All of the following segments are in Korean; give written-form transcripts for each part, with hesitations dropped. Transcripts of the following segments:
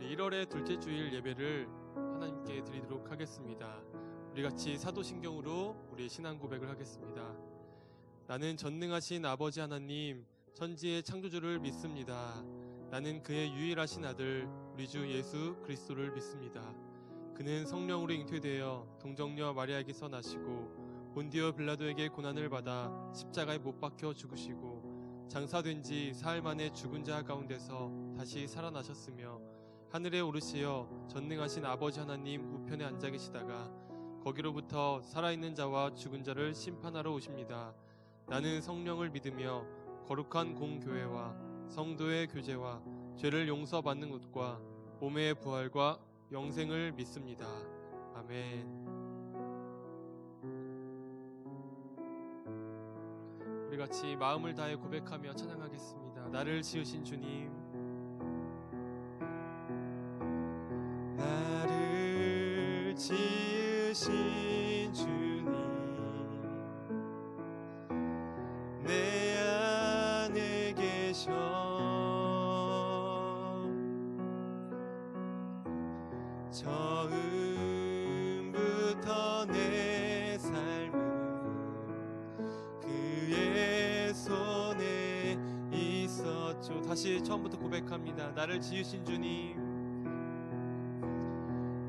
1월의 둘째 주일 예배를 하나님께 드리도록 하겠습니다. 우리 같이 사도신경으로 우리의 신앙 고백을 하겠습니다. 나는 전능하신 아버지 하나님, 천지의 창조주를 믿습니다. 나는 그의 유일하신 아들, 우리 주 예수 그리스도를 믿습니다. 그는 성령으로 잉태되어 동정녀 마리아에게서 나시고 본디오 빌라도에게 고난을 받아 십자가에 못 박혀 죽으시고 장사된 지 사흘 만에 죽은 자 가운데서 다시 살아나셨으며 하늘에 오르시어 전능하신 아버지 하나님 우편에 앉아 계시다가 거기로부터 살아있는 자와 죽은 자를 심판하러 오십니다. 나는 성령을 믿으며 거룩한 공교회와 성도의 교제와 죄를 용서받는 것과 몸의 부활과 영생을 믿습니다. 아멘. 우리 같이 마음을 다해 고백하며 찬양하겠습니다. 나를 지으신 주님, 나를 지으신 주님, 내 안에 계셔 처음부터 내 삶은 그의 손에 있었죠. 다시 처음부터 고백합니다. 나를 지으신 주님,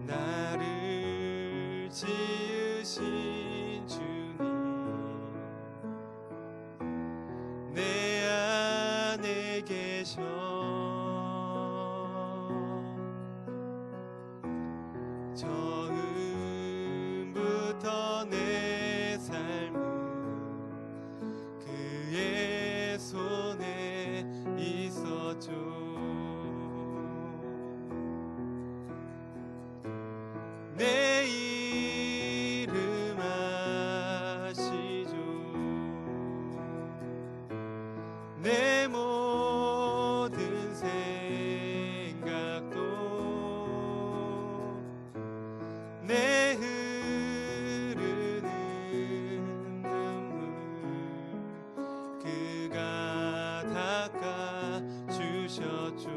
나를 지으신 주님, 내 안에 계셔 처음부터 내 삶은 그의 손에 있었죠. 내 이름 아시죠. 내 모든 생각도 내 흐르는 눈물 그가 닦아 주셨죠.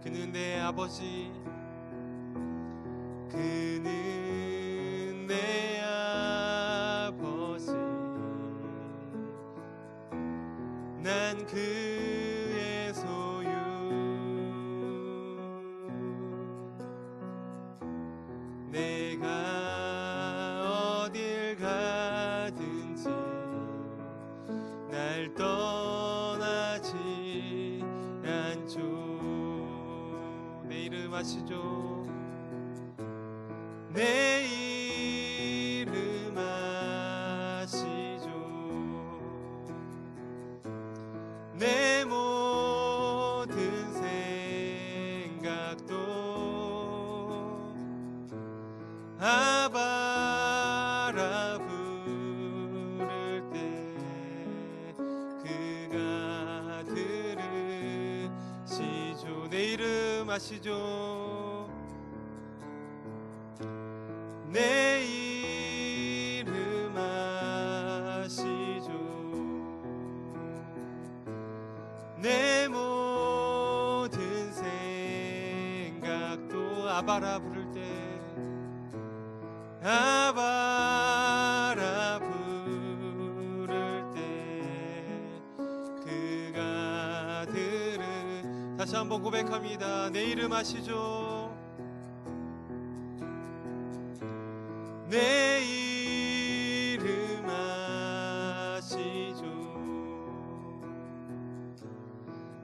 그는 내 아버지, 그는 내 아버지, 난 그의 소유. 내가 어딜 가든지 날 떠나지 않죠. 내 이름 아시죠. 내 이름 아시죠. 내 모든 생각도 아바라 부를 때 그가 들으시죠. 내 이름 아시죠. 내 이름 아시죠. 내 모든 생각도 아바라 부를 때 아바라 부를 때 그가 다시 한번 고백합니다. 내 이름 아시죠. 내 이름 아시죠.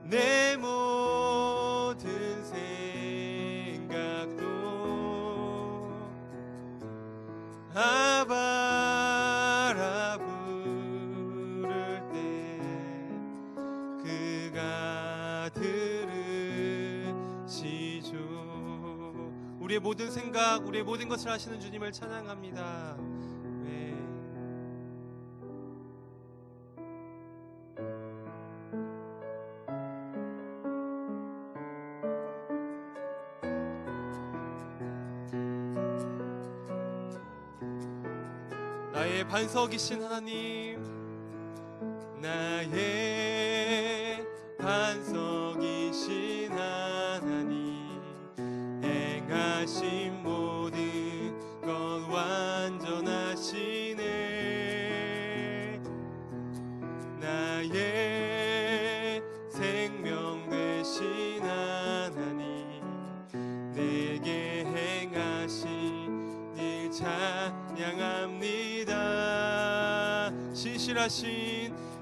내 모든 생각도 아바라 부를 때 그가 들으시죠. 우리의 모든 생각, 우리의 모든 것을 아시는 주님을 찬양합니다. 네. 나의 반석이신 하나님, 나의 반석이신 하나님,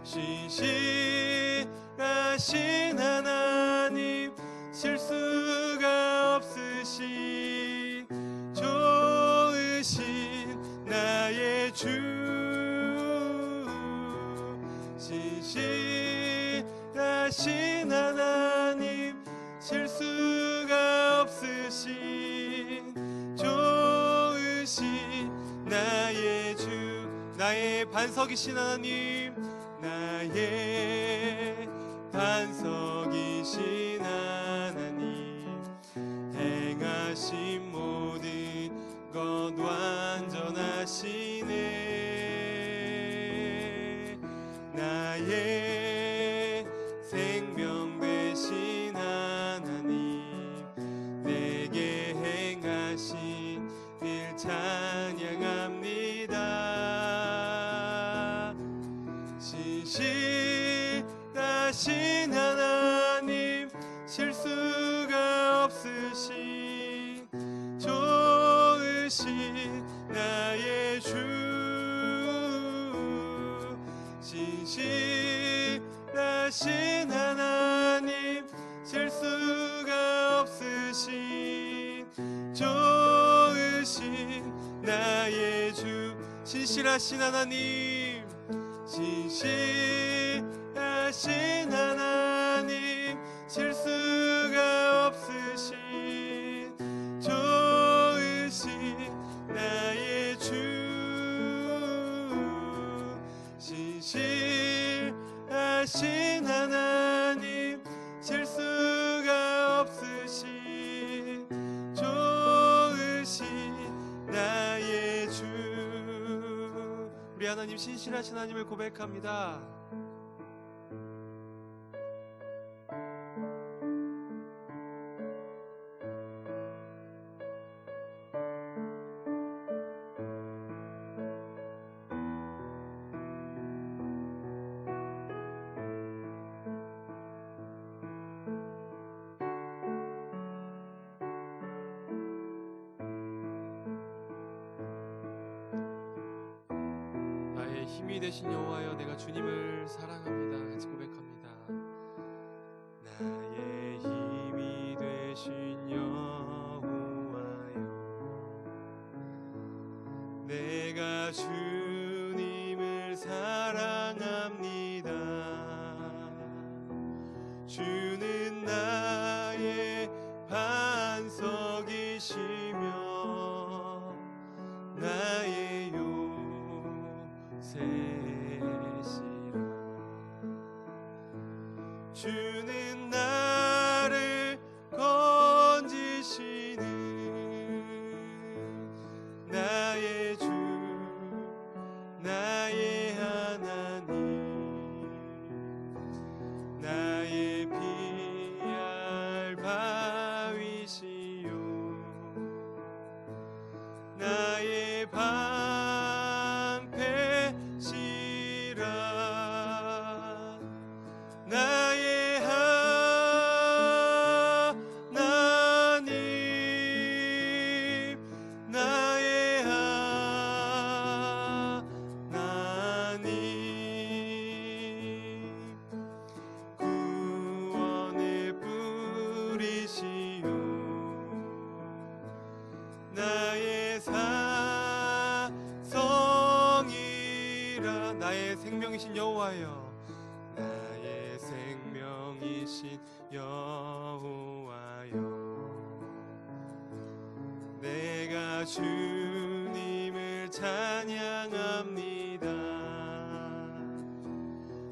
신실하신 하나님, 실수가 없으신 좋으신 나의 주, 신실하신 하나님, 실수가 없으신 좋으신 나의 주, 나의 반석이신 하나님, 나의 반석이신 하나님, 행하신 모든 것 완전하시네. 나의 생명 되신 하나님, 내게 행하신 일 찬양합니다. 신실하신 하나님, 실수가 없으신 좋으신 나의 주, 신실하신 하나님, 실수가 없으신 좋으신 나의 주, 신실하신 하나님, 신실하신 하나님, 실수가 없으신 좋으신 나의 주, 신실하신 하나님, 실수가 없으신 좋으신 나의 주. 우리 하나님 신실하신 하나님을 고백합니다. 힘이 되신 여호와여, 내가 주님을 사랑합니다. 같이 고백합니다. 나의 힘이 되신 여호와여, 내가 주님을 사랑합니다. 주는 나의 반석이시며 나의 주는 나를 건지시는 나의 주, 나의 하나님, 나의 피할 바위시요, 나의 방패시라. 나의 하나님, 나의 하나님, 구원의 뿌리시요, 나의 사성이라. 나의 생명이신 여호와여, 나의 생명이신 여호와여, 내가 주님을 찬양합니다.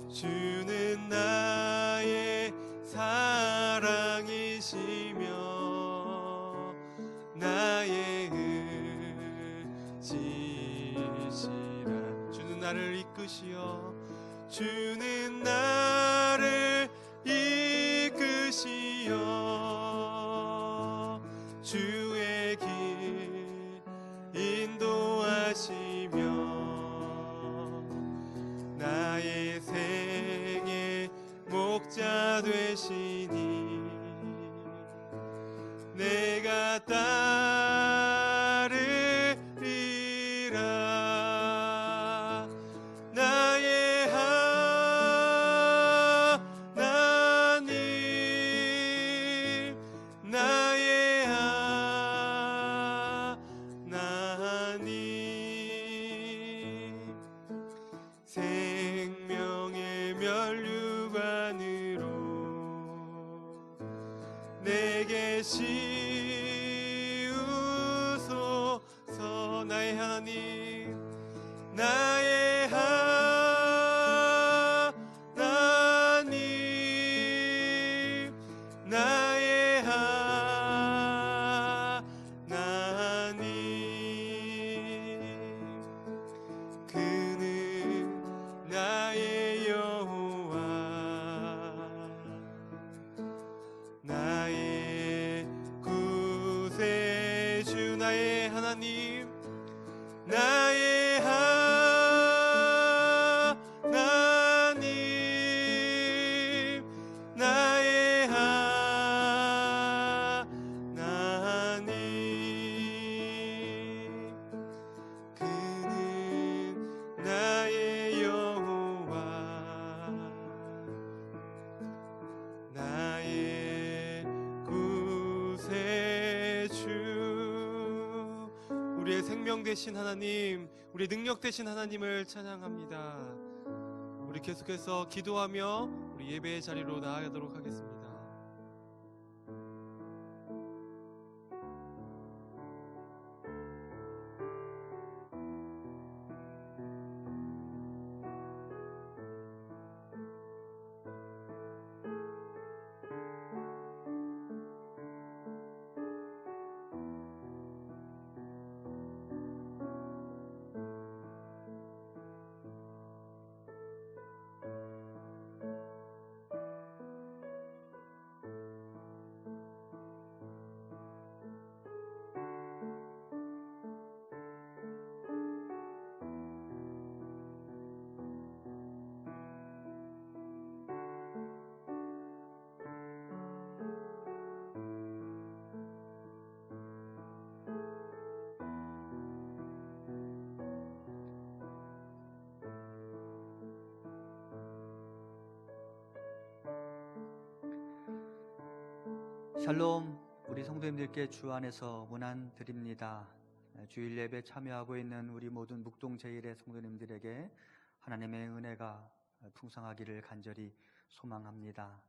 주는 나의 사랑이시며 나의 의지시라. 주는 나를 이끄시어, 주는 나를 이끄시어 주의 길 인도하시며 나의 생의 목자 되시니 내가 따르리라. 나의 내게 씌우소서. 나의 하나님, 나의 하나님, 나의 하나님. 그는 나의 여호와, 나의 구세주. 나의 하나님, 나의 하나님, 나의 하나님. 그는 나의 여호와, 나의 구세주. 우리의 생명 되신 하나님, 우리의 능력 되신 하나님을 찬양합니다. 우리 계속해서 기도하며 우리 예배의 자리로 나아가도록 하겠습니다. 샬롬. 우리 성도님들께 주 안에서 문안 드립니다. 주일 예배 참여하고 있는 우리 모든 묵동제일의 성도님들에게 하나님의 은혜가 풍성하기를 간절히 소망합니다.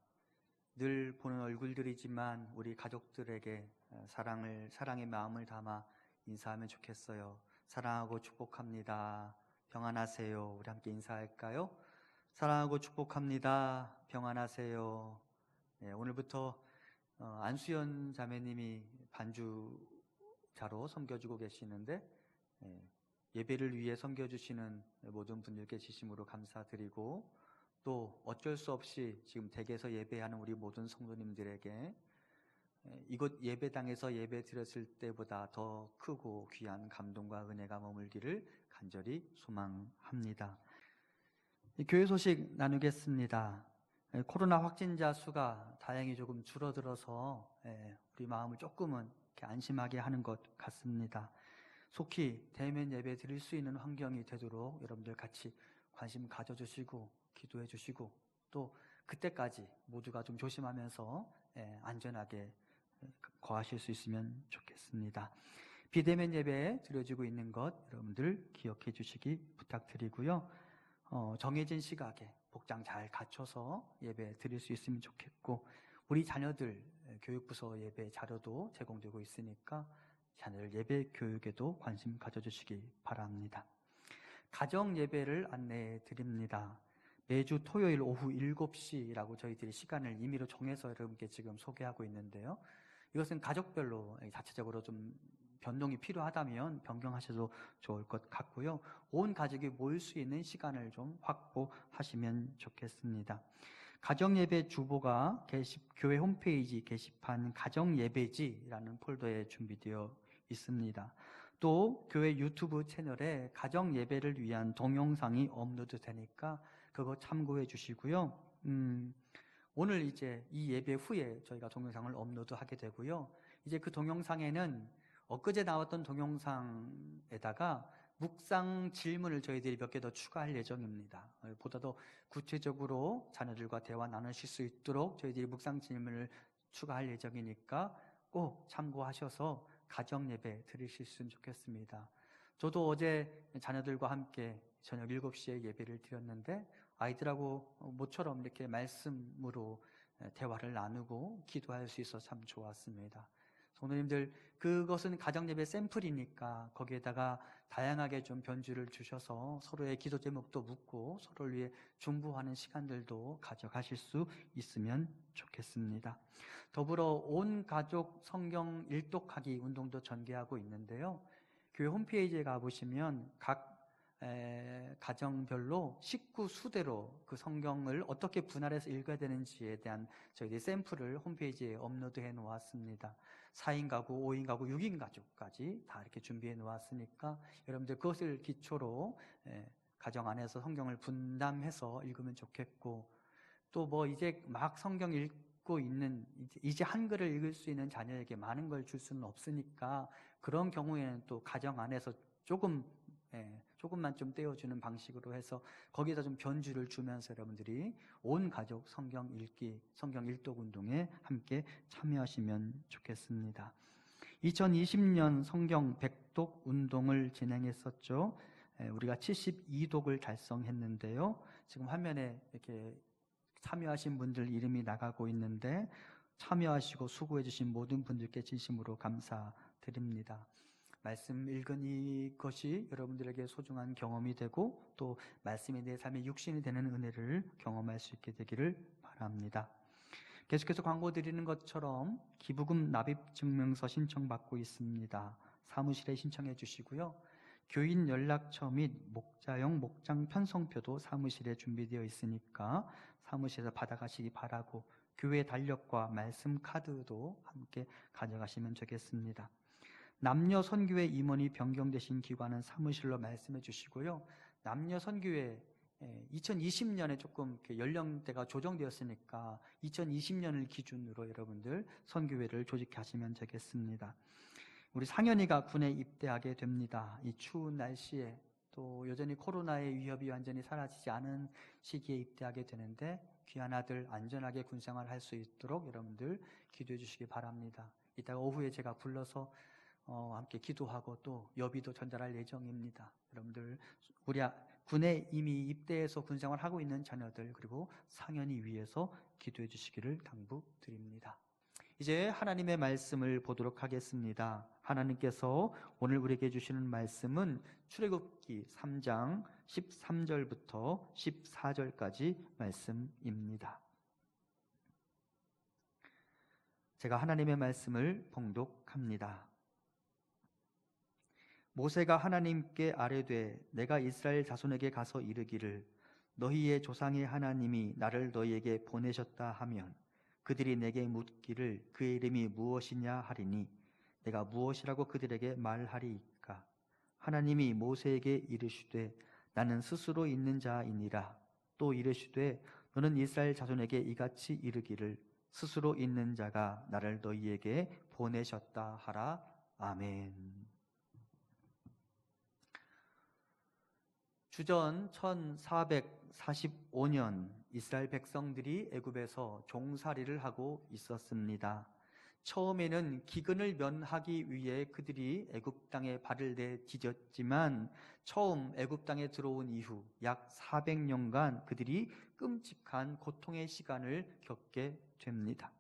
늘 보는 얼굴들이지만 우리 가족들에게 사랑의 마음을 담아 인사하면 좋겠어요. 사랑하고 축복합니다. 평안하세요. 우리 함께 인사할까요? 사랑하고 축복합니다. 평안하세요. 네, 오늘부터 안수연 자매님이 반주자로 섬겨주고 계시는데, 예배를 위해 섬겨주시는 모든 분들께 진심으로 감사드리고, 또 어쩔 수 없이 지금 댁에서 예배하는 우리 모든 성도님들에게 이곳 예배당에서 예배 드렸을 때보다 더 크고 귀한 감동과 은혜가 머물기를 간절히 소망합니다. 교회 소식 나누겠습니다. 코로나 확진자 수가 다행히 조금 줄어들어서 우리 마음을 조금은 이렇게 안심하게 하는 것 같습니다. 속히 대면 예배 드릴 수 있는 환경이 되도록 여러분들 같이 관심 가져주시고 기도해 주시고, 또 그때까지 모두가 좀 조심하면서 안전하게 거하실 수 있으면 좋겠습니다. 비대면 예배 드려지고 있는 것 여러분들 기억해 주시기 부탁드리고요. 정해진 시각에 복장 잘 갖춰서 예배 드릴 수 있으면 좋겠고, 우리 자녀들 교육부서 예배 자료도 제공되고 있으니까 자녀들 예배 교육에도 관심 가져주시기 바랍니다. 가정 예배를 안내해 드립니다. 매주 토요일 오후 7시라고 저희들이 시간을 임의로 정해서 여러분께 지금 소개하고 있는데요. 이것은 가족별로 자체적으로 좀 변동이 필요하다면 변경하셔도 좋을 것 같고요. 온 가족이 모일 수 있는 시간을 좀 확보하시면 좋겠습니다. 가정예배 주보가 교회 홈페이지 게시판 가정예배지라는 폴더에 준비되어 있습니다. 또 교회 유튜브 채널에 가정예배를 위한 동영상이 업로드 되니까 그거 참고해 주시고요. 오늘 이제 이 예배 후에 저희가 동영상을 업로드하게 되고요. 이제 그 동영상에는 엊그제 나왔던 동영상에다가 묵상 질문을 저희들이 몇 개 더 추가할 예정입니다. 보다 더 구체적으로 자녀들과 대화 나누실 수 있도록 저희들이 묵상 질문을 추가할 예정이니까 꼭 참고하셔서 가정 예배 드리실 수 있으면 좋겠습니다. 저도 어제 자녀들과 함께 저녁 7시에 예배를 드렸는데 아이들하고 모처럼 이렇게 말씀으로 대화를 나누고 기도할 수 있어서 참 좋았습니다. 성도님들, 그것은 가정예배 샘플이니까 거기에다가 다양하게 좀 변주를 주셔서 서로의 기도 제목도 묻고 서로를 위해 중보하는 시간들도 가져가실 수 있으면 좋겠습니다. 더불어 온 가족 성경 일독하기 운동도 전개하고 있는데요. 교회 홈페이지에 가보시면 각 가정별로 식구 수대로 그 성경을 어떻게 분할해서 읽어야 되는지에 대한 저희들이 샘플을 홈페이지에 업로드해 놓았습니다. 4인 가구, 5인 가구, 6인 가족까지 다 이렇게 준비해 놓았으니까 여러분들 그것을 기초로 가정 안에서 성경을 분담해서 읽으면 좋겠고, 또 뭐 이제 막 성경 읽고 있는, 이제 한글을 읽을 수 있는 자녀에게 많은 걸 줄 수는 없으니까 그런 경우에는 또 가정 안에서 조금만 좀 떼어주는 방식으로 해서 거기에다 좀 변주를 주면서 여러분들이 온 가족 성경 읽기, 성경 일독 운동에 함께 참여하시면 좋겠습니다. 2020년 성경 100독 운동을 진행했었죠. 우리가 72독을 달성했는데요. 지금 화면에 이렇게 참여하신 분들 이름이 나가고 있는데, 참여하시고 수고해 주신 모든 분들께 진심으로 감사드립니다. 말씀 읽은 이것이 여러분들에게 소중한 경험이 되고 또 말씀이 내 삶의 육신이 되는 은혜를 경험할 수 있게 되기를 바랍니다. 계속해서 광고 드리는 것처럼 기부금 납입 증명서 신청받고 있습니다. 사무실에 신청해 주시고요. 교인 연락처 및 목자용 목장 편성표도 사무실에 준비되어 있으니까 사무실에서 받아가시기 바라고, 교회 달력과 말씀 카드도 함께 가져가시면 좋겠습니다. 남녀 선교회 임원이 변경되신 기관은 사무실로 말씀해 주시고요. 남녀 선교회 2020년에 조금 연령대가 조정되었으니까 2020년을 기준으로 여러분들 선교회를 조직하시면 되겠습니다. 우리 상현이가 군에 입대하게 됩니다. 이 추운 날씨에 또 여전히 코로나의 위협이 완전히 사라지지 않은 시기에 입대하게 되는데 귀한 아들 안전하게 군생활 할 수 있도록 여러분들 기도해 주시기 바랍니다. 이따가 오후에 제가 불러서 함께 기도하고 또 여비도 전달할 예정입니다. 여러분들 우리 군에 이미 입대해서 군생활 하고 있는 자녀들, 그리고 상현이 위해서 기도해 주시기를 당부드립니다. 이제 하나님의 말씀을 보도록 하겠습니다. 하나님께서 오늘 우리에게 주시는 말씀은 출애굽기 3장 13절부터 14절까지 말씀입니다. 제가 하나님의 말씀을 봉독합니다. 모세가 하나님께 아뢰되 내가 이스라엘 자손에게 가서 이르기를 너희의 조상의 하나님이 나를 너희에게 보내셨다 하면 그들이 내게 묻기를 그의 이름이 무엇이냐 하리니 내가 무엇이라고 그들에게 말하리이까. 하나님이 모세에게 이르시되 나는 스스로 있는 자이니라. 또 이르시되 너는 이스라엘 자손에게 이같이 이르기를 스스로 있는 자가 나를 너희에게 보내셨다 하라. 아멘. 주전 1445년 이스라엘 백성들이 애굽에서 종살이를 하고 있었습니다. 처음에는 기근을 면하기 위해 그들이 애굽 땅에 발을 내디뎠지만 처음 애굽 땅에 들어온 이후 약 400년간 그들이 끔찍한 고통의 시간을 겪게 됩니다.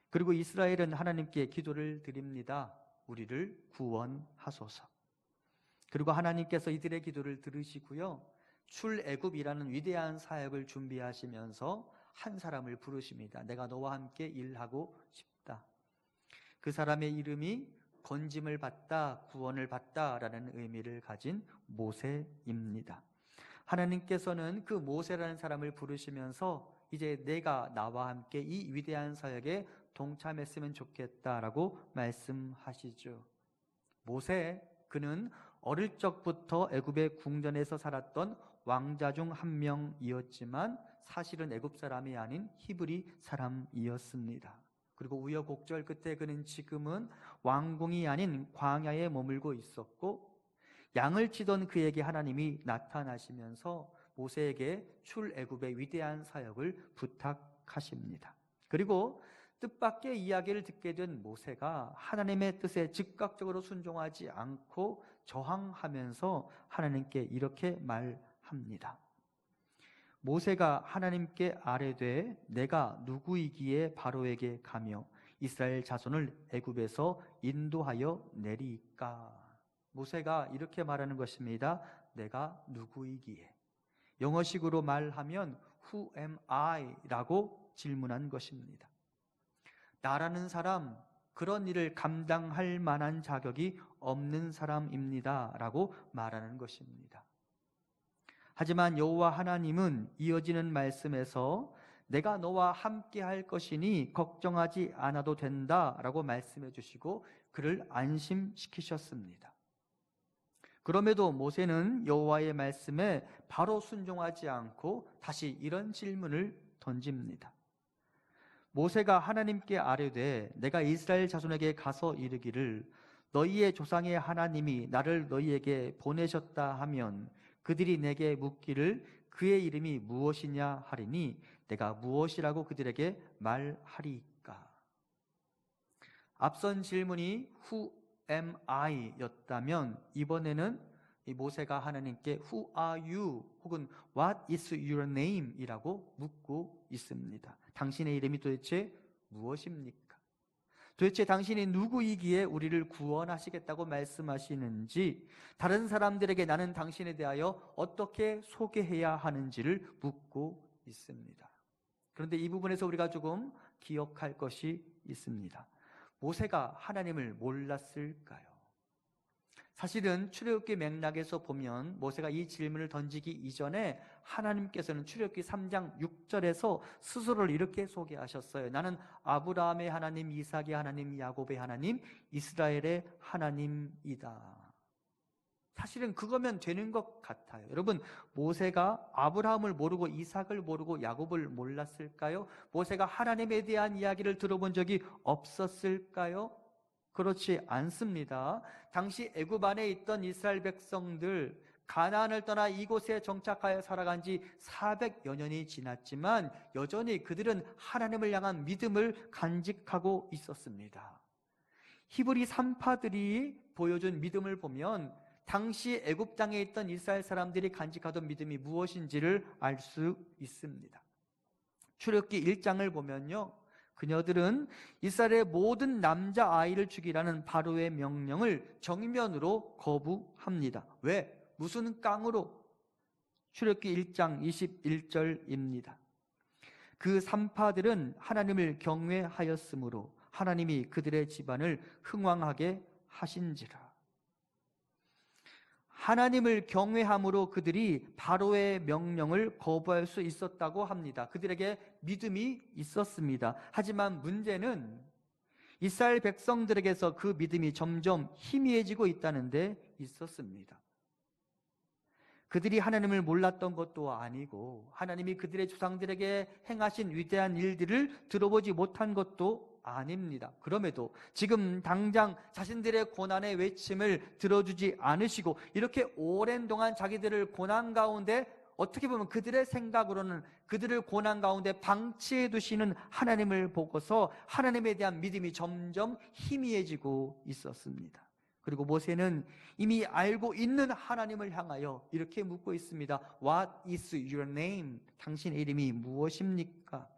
그리고 이스라엘은 하나님께 기도를 드립니다. 우리를 구원하소서. 그리고 하나님께서 이들의 기도를 들으시고요, 출애굽이라는 위대한 사역을 준비하시면서 한 사람을 부르십니다. 내가 너와 함께 일하고 싶다. 그 사람의 이름이 건짐을 받다, 구원을 받다라는 의미를 가진 모세입니다. 하나님께서는 그 모세라는 사람을 부르시면서 이제 내가 나와 함께 이 위대한 사역에 동참했으면 좋겠다라고 말씀하시죠. 모세, 그는 어릴 적부터 애굽의 궁전에서 살았던 왕자 중 한 명이었지만 사실은 애굽 사람이 아닌 히브리 사람이었습니다. 그리고 우여곡절 끝에 그는 지금은 왕궁이 아닌 광야에 머물고 있었고, 양을 치던 그에게 하나님이 나타나시면서 모세에게 출애굽의 위대한 사역을 부탁하십니다. 그리고 뜻밖의 이야기를 듣게 된 모세가 하나님의 뜻에 즉각적으로 순종하지 않고 저항하면서 하나님께 이렇게 말합니다. 모세가 하나님께 아뢰되 내가 누구이기에 바로에게 가며 이스라엘 자손을 애굽에서 인도하여 내리이까. 모세가 이렇게 말하는 것입니다. 내가 누구이기에. 영어식으로 말하면 Who am I? 라고 질문한 것입니다. 나라는 사람, 그런 일을 감당할 만한 자격이 없는 사람입니다 라고 말하는 것입니다. 하지만 여호와 하나님은 이어지는 말씀에서 내가 너와 함께 할 것이니 걱정하지 않아도 된다 라고 말씀해 주시고 그를 안심시키셨습니다. 그럼에도 모세는 여호와의 말씀에 바로 순종하지 않고 다시 이런 질문을 던집니다. 모세가 하나님께 아뢰되 내가 이스라엘 자손에게 가서 이르기를 너희의 조상의 하나님이 나를 너희에게 보내셨다 하면 그들이 내게 묻기를 그의 이름이 무엇이냐 하리니 내가 무엇이라고 그들에게 말하리까. 앞선 질문이 Who am I? 였다면 이번에는 이 모세가 하나님께 Who are you? 혹은 What is your name? 이라고 묻고 있습니다. 당신의 이름이 도대체 무엇입니까? 도대체 당신이 누구이기에 우리를 구원하시겠다고 말씀하시는지, 다른 사람들에게 나는 당신에 대하여 어떻게 소개해야 하는지를 묻고 있습니다. 그런데 이 부분에서 우리가 조금 기억할 것이 있습니다. 모세가 하나님을 몰랐을까요? 사실은 출애굽기 맥락에서 보면 모세가 이 질문을 던지기 이전에 하나님께서는 출애굽기 3장 6절에서 스스로를 이렇게 소개하셨어요. 나는 아브라함의 하나님, 이삭의 하나님, 야곱의 하나님, 이스라엘의 하나님이다. 사실은 그거면 되는 것 같아요. 여러분, 모세가 아브라함을 모르고 이삭을 모르고 야곱을 몰랐을까요? 모세가 하나님에 대한 이야기를 들어본 적이 없었을까요? 그렇지 않습니다. 당시 애굽 안에 있던 이스라엘 백성들, 가나안을 떠나 이곳에 정착하여 살아간 지 400여 년이 지났지만 여전히 그들은 하나님을 향한 믿음을 간직하고 있었습니다. 히브리 산파들이 보여준 믿음을 보면 당시 애굽 땅에 있던 이스라엘 사람들이 간직하던 믿음이 무엇인지를 알 수 있습니다. 출애굽기 1장을 보면요, 그녀들은 이스라엘의 모든 남자아이를 죽이라는 바로의 명령을 정면으로 거부합니다. 왜? 무슨 깡으로? 출애굽기 1장 21절입니다. 그 산파들은 하나님을 경외하였으므로 하나님이 그들의 집안을 흥왕하게 하신지라. 하나님을 경외함으로 그들이 바로의 명령을 거부할 수 있었다고 합니다. 그들에게 믿음이 있었습니다. 하지만 문제는 이스라엘 백성들에게서 그 믿음이 점점 희미해지고 있다는 데 있었습니다. 그들이 하나님을 몰랐던 것도 아니고 하나님이 그들의 조상들에게 행하신 위대한 일들을 들어보지 못한 것도 아닙니다. 그럼에도 지금 당장 자신들의 고난의 외침을 들어주지 않으시고 이렇게 오랜 동안 자기들을 고난 가운데, 어떻게 보면 그들의 생각으로는 그들을 고난 가운데 방치해 두시는 하나님을 보고서 하나님에 대한 믿음이 점점 희미해지고 있었습니다. 그리고 모세는 이미 알고 있는 하나님을 향하여 이렇게 묻고 있습니다. What is your name? 당신의 이름이 무엇입니까?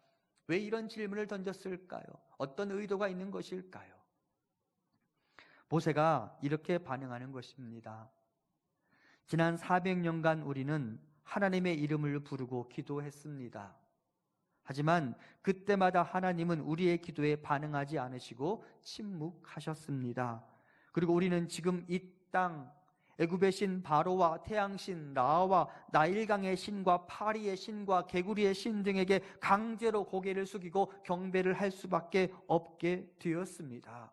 왜 이런 질문을 던졌을까요? 어떤 의도가 있는 것일까요? 모세가 이렇게 반응하는 것입니다. 지난 400년간 우리는 하나님의 이름을 부르고 기도했습니다. 하지만 그때마다 하나님은 우리의 기도에 반응하지 않으시고 침묵하셨습니다. 그리고 우리는 지금 이 땅, 애굽의 신 바로와 태양신 라와 나일강의 신과 파리의 신과 개구리의 신 등에게 강제로 고개를 숙이고 경배를 할 수밖에 없게 되었습니다.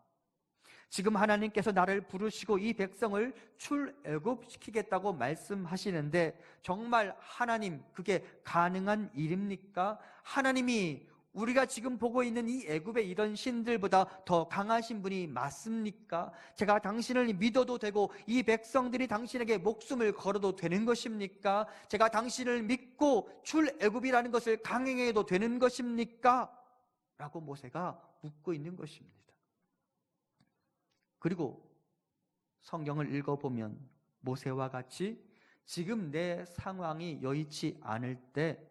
지금 하나님께서 나를 부르시고 이 백성을 출애굽시키겠다고 말씀하시는데 정말 하나님, 그게 가능한 일입니까? 하나님이 우리가 지금 보고 있는 이 애굽의 이런 신들보다 더 강하신 분이 맞습니까? 제가 당신을 믿어도 되고 이 백성들이 당신에게 목숨을 걸어도 되는 것입니까? 제가 당신을 믿고 출애굽이라는 것을 강행해도 되는 것입니까? 라고 모세가 묻고 있는 것입니다. 그리고 성경을 읽어보면 모세와 같이 지금 내 상황이 여의치 않을 때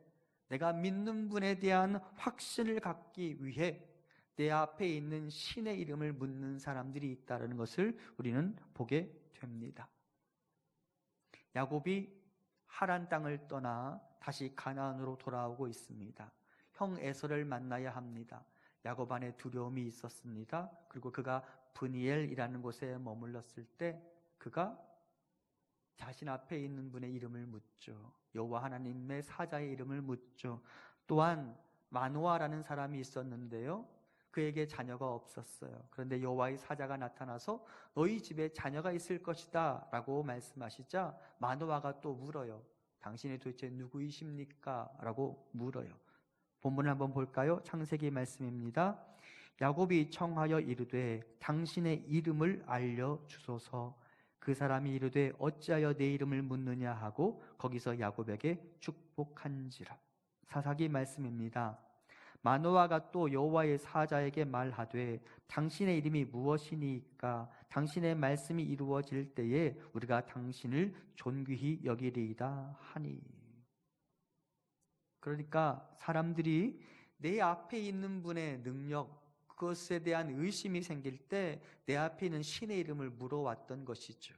내가 믿는 분에 대한 확신을 갖기 위해 내 앞에 있는 신의 이름을 묻는 사람들이 있다는 것을 우리는 보게 됩니다. 야곱이 하란 땅을 떠나 다시 가나안으로 돌아오고 있습니다. 형 에서를 만나야 합니다. 야곱 안에 두려움이 있었습니다. 그리고 그가 브니엘이라는 곳에 머물렀을 때 그가 자신 앞에 있는 분의 이름을 묻죠. 여호와 하나님의 사자의 이름을 묻죠. 또한 마노아라는 사람이 있었는데요, 그에게 자녀가 없었어요. 그런데 여호와의 사자가 나타나서 너희 집에 자녀가 있을 것이다 라고 말씀하시자 마노아가 또 물어요. 당신이 도대체 누구이십니까? 라고 물어요. 본문을 한번 볼까요? 창세기 말씀입니다. 야곱이 청하여 이르되 당신의 이름을 알려주소서. 그 사람이 이르되 어찌하여 내 이름을 묻느냐 하고 거기서 야곱에게 축복한지라. 사사기 말씀입니다. 마노아가 또 여호와의 사자에게 말하되 당신의 이름이 무엇이니까? 당신의 말씀이 이루어질 때에 우리가 당신을 존귀히 여기리이다 하니. 그러니까 사람들이 내 앞에 있는 분의 능력, 그것에 대한 의심이 생길 때 내 앞에 있는 신의 이름을 물어왔던 것이죠.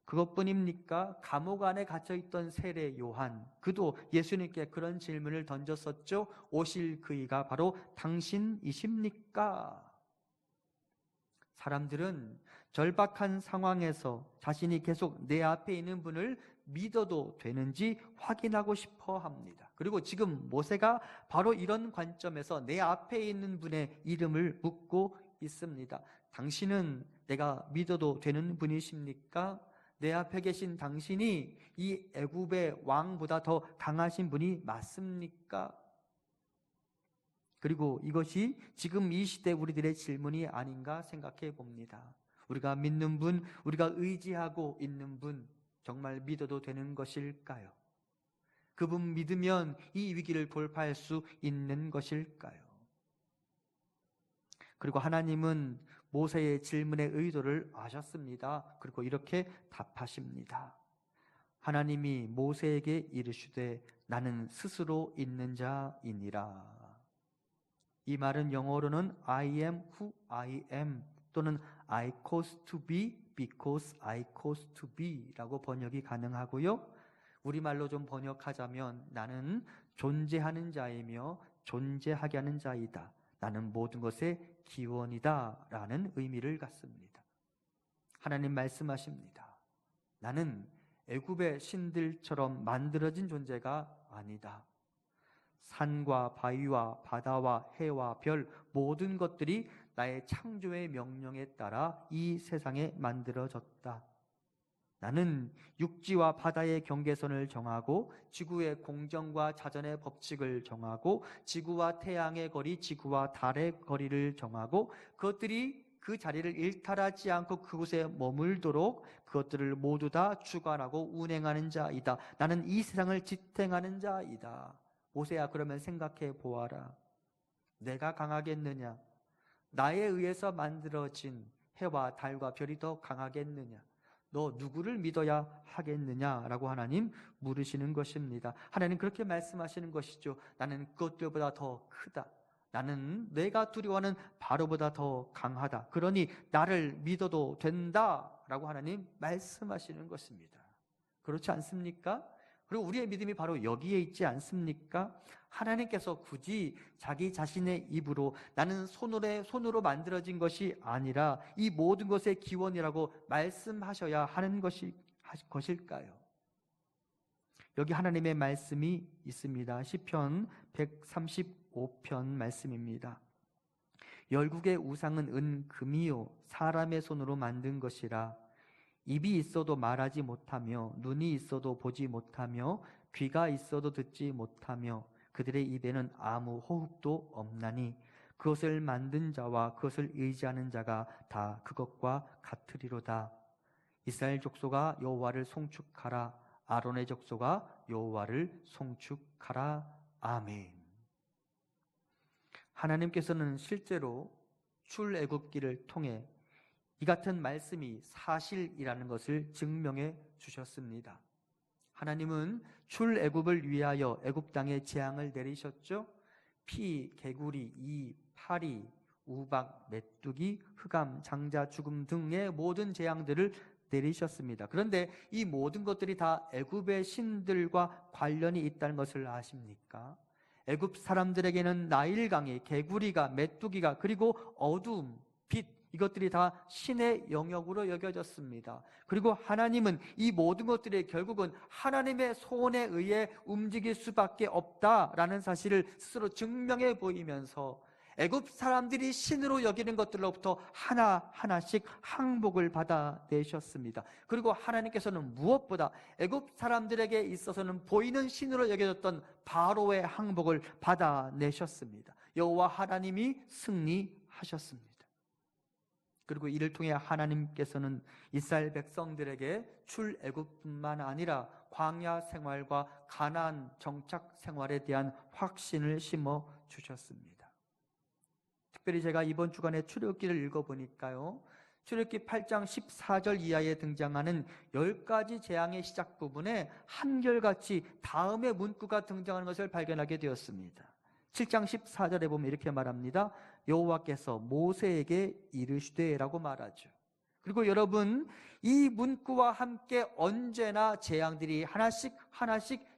그것뿐입니까? 감옥 안에 갇혀있던 세례 요한, 그도 예수님께 그런 질문을 던졌었죠. 오실 그이가 바로 당신이십니까? 사람들은 절박한 상황에서 자신이 계속 내 앞에 있는 분을 믿어도 되는지 확인하고 싶어 합니다. 그리고 지금 모세가 바로 이런 관점에서 내 앞에 있는 분의 이름을 묻고 있습니다. 당신은 내가 믿어도 되는 분이십니까? 내 앞에 계신 당신이 이 애굽의 왕보다 더 강하신 분이 맞습니까? 그리고 이것이 지금 이 시대 우리들의 질문이 아닌가 생각해 봅니다. 우리가 믿는 분, 우리가 의지하고 있는 분, 정말 믿어도 되는 것일까요? 그분 믿으면 이 위기를 돌파할 수 있는 것일까요? 그리고 하나님은 모세의 질문의 의도를 아셨습니다. 그리고 이렇게 답하십니다. 하나님이 모세에게 이르시되 나는 스스로 있는 자이니라. 이 말은 영어로는 I am who I am 또는 I cause to be because I cause to be 라고 번역이 가능하고요. 우리말로 좀 번역하자면 나는 존재하는 자이며 존재하게 하는 자이다. 나는 모든 것의 기원이다 라는 의미를 갖습니다. 하나님 말씀하십니다. 나는 애굽의 신들처럼 만들어진 존재가 아니다. 산과 바위와 바다와 해와 별 모든 것들이 나의 창조의 명령에 따라 이 세상에 만들어졌다. 나는 육지와 바다의 경계선을 정하고 지구의 공정과 자전의 법칙을 정하고 지구와 태양의 거리, 지구와 달의 거리를 정하고 그것들이 그 자리를 일탈하지 않고 그곳에 머물도록 그것들을 모두 다 주관하고 운행하는 자이다. 나는 이 세상을 지탱하는 자이다. 모세야, 그러면 생각해 보아라. 내가 강하겠느냐? 나에 의해서 만들어진 해와 달과 별이 더 강하겠느냐? 너 누구를 믿어야 하겠느냐라고 하나님 물으시는 것입니다. 하나님 그렇게 말씀하시는 것이죠. 나는 그것들보다 더 크다. 나는 내가 두려워하는 바로보다 더 강하다. 그러니 나를 믿어도 된다라고 하나님 말씀하시는 것입니다. 그렇지 않습니까? 그리고 우리의 믿음이 바로 여기에 있지 않습니까? 하나님께서 굳이 자기 자신의 입으로 나는 손으로 만들어진 것이 아니라 이 모든 것의 기원이라고 말씀하셔야 하는 것일까요? 여기 하나님의 말씀이 있습니다. 시편 135편 말씀입니다. 열국의 우상은 은 금이요 사람의 손으로 만든 것이라. 입이 있어도 말하지 못하며 눈이 있어도 보지 못하며 귀가 있어도 듣지 못하며 그들의 입에는 아무 호흡도 없나니 그것을 만든 자와 그것을 의지하는 자가 다 그것과 같으리로다. 이스라엘 족속아 여호와를 송축하라. 아론의 족속아 여호와를 송축하라. 아멘. 하나님께서는 실제로 출애굽기를 통해 이 같은 말씀이 사실이라는 것을 증명해 주셨습니다. 하나님은 출애굽을 위하여 애굽 땅에 재앙을 내리셨죠. 피, 개구리, 이, 파리, 우박, 메뚜기, 흑암, 장자, 죽음 등의 모든 재앙들을 내리셨습니다. 그런데 이 모든 것들이 다 애굽의 신들과 관련이 있다는 것을 아십니까? 애굽 사람들에게는 나일강이, 개구리가, 메뚜기가, 그리고 어두움, 빛, 이것들이 다 신의 영역으로 여겨졌습니다. 그리고 하나님은 이 모든 것들이 결국은 하나님의 손에 의해 움직일 수밖에 없다라는 사실을 스스로 증명해 보이면서 애굽 사람들이 신으로 여기는 것들로부터 하나하나씩 항복을 받아내셨습니다. 그리고 하나님께서는 무엇보다 애굽 사람들에게 있어서는 보이는 신으로 여겨졌던 바로의 항복을 받아내셨습니다. 여호와 하나님이 승리하셨습니다. 그리고 이를 통해 하나님께서는 이스라엘 백성들에게 출애굽뿐만 아니라 광야 생활과 가나안 정착 생활에 대한 확신을 심어 주셨습니다. 특별히 제가 이번 주간에 출애굽기를 읽어보니까요, 출애굽기 8장 14절 이하에 등장하는 10가지 재앙의 시작 부분에 한결같이 다음의 문구가 등장하는 것을 발견하게 되었습니다. 7장 14절에 보면 이렇게 말합니다. 여호와께서 모세에게 이르시되라고 말하죠. 그리고 여러분, 이 문구와 함께 언제나 재앙들이 하나씩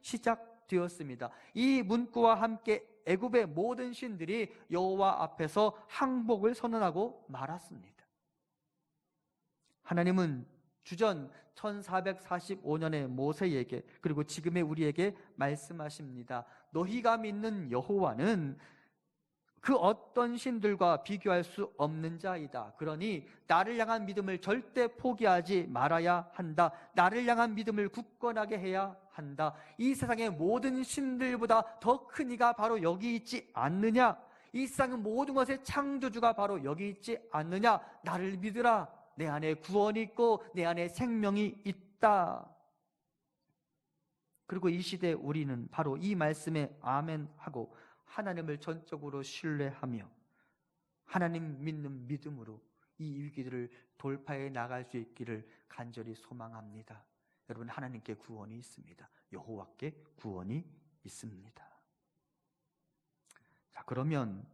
시작되었습니다. 이 문구와 함께 애굽의 모든 신들이 여호와 앞에서 항복을 선언하고 말았습니다. 하나님은 주전 1445년에 모세에게 그리고 지금의 우리에게 말씀하십니다. 너희가 믿는 여호와는 그 어떤 신들과 비교할 수 없는 자이다. 그러니 나를 향한 믿음을 절대 포기하지 말아야 한다. 나를 향한 믿음을 굳건하게 해야 한다. 이 세상의 모든 신들보다 더 큰 이가 바로 여기 있지 않느냐? 이 세상의 모든 것의 창조주가 바로 여기 있지 않느냐? 나를 믿으라. 내 안에 구원이 있고 내 안에 생명이 있다. 그리고 이 시대 우리는 바로 이 말씀에 아멘하고 하나님을 전적으로 신뢰하며 하나님 믿는 믿음으로 이 위기들을 돌파해 나갈 수 있기를 간절히 소망합니다. 여러분, 하나님께 구원이 있습니다. 여호와께 구원이 있습니다. 자, 그러면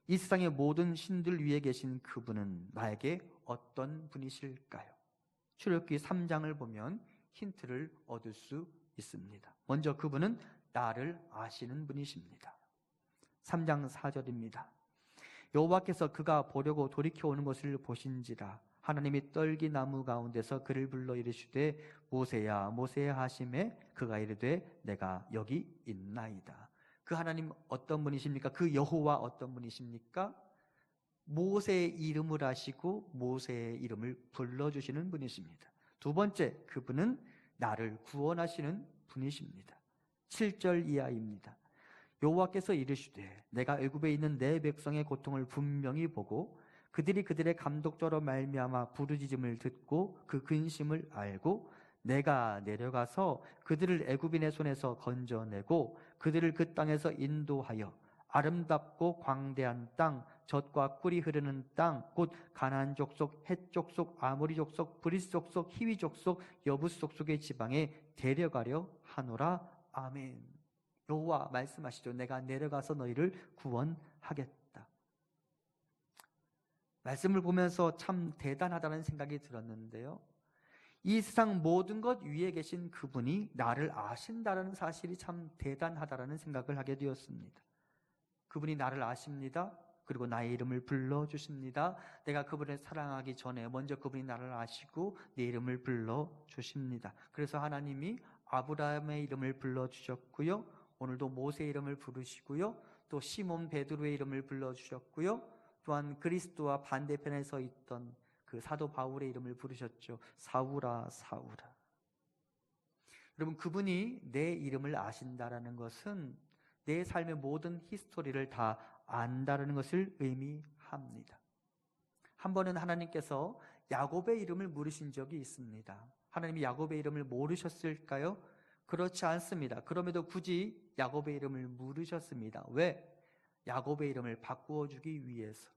이 세상의 모든 신들 위에 계신 그분은 나에게 어떤 분이실까요? 출애굽기 3장을 보면 힌트를 얻을 수 있습니다. 먼저 그분은 나를 아시는 분이십니다. 3장 4절입니다. 여호와께서 그가 보려고 돌이켜 오는 것을 보신지라 하나님이 떨기나무 가운데서 그를 불러 이르시되 모세야 모세야 하심에 그가 이르되 내가 여기 있나이다. 그 하나님 어떤 분이십니까? 그 여호와 어떤 분이십니까? 모세의 이름을 아시고 모세의 이름을 불러주시는 분이십니다. 두 번째, 그분은 나를 구원하시는 분이십니다. 7절 이하입니다. 여호와께서 이르시되 내가 애굽에 있는 내 백성의 고통을 분명히 보고 그들이 그들의 감독자로 말미암아 부르짖음을 듣고 그 근심을 알고 내가 내려가서 그들을 애굽인의 손에서 건져내고 그들을 그 땅에서 인도하여 아름답고 광대한 땅, 젖과 꿀이 흐르는 땅, 곧 가나안 족속, 헷 족속, 아모리 족속, 브리스 족속, 히위 족속, 여부스 족속의 지방에 데려가려 하노라. 아멘. 여호와 말씀하시죠. 내가 내려가서 너희를 구원하겠다. 말씀을 보면서 참 대단하다는 생각이 들었는데요, 이 세상 모든 것 위에 계신 그분이 나를 아신다는 사실이 참 대단하다는 생각을 하게 되었습니다. 그분이 나를 아십니다. 그리고 나의 이름을 불러주십니다. 내가 그분을 사랑하기 전에 먼저 그분이 나를 아시고 내 이름을 불러주십니다. 그래서 하나님이 아브라함의 이름을 불러주셨고요, 오늘도 모세의 이름을 부르시고요, 또 시몬 베드로의 이름을 불러주셨고요, 또한 그리스도와 반대편에 서 있던 그 사도 바울의 이름을 부르셨죠. 사울아 사울아. 여러분, 그분이 내 이름을 아신다라는 것은 내 삶의 모든 히스토리를 다 안다라는 것을 의미합니다. 한 번은 하나님께서 야곱의 이름을 물으신 적이 있습니다. 하나님이 야곱의 이름을 모르셨을까요? 그렇지 않습니다. 그럼에도 굳이 야곱의 이름을 물으셨습니다. 왜? 야곱의 이름을 바꾸어 주기 위해서.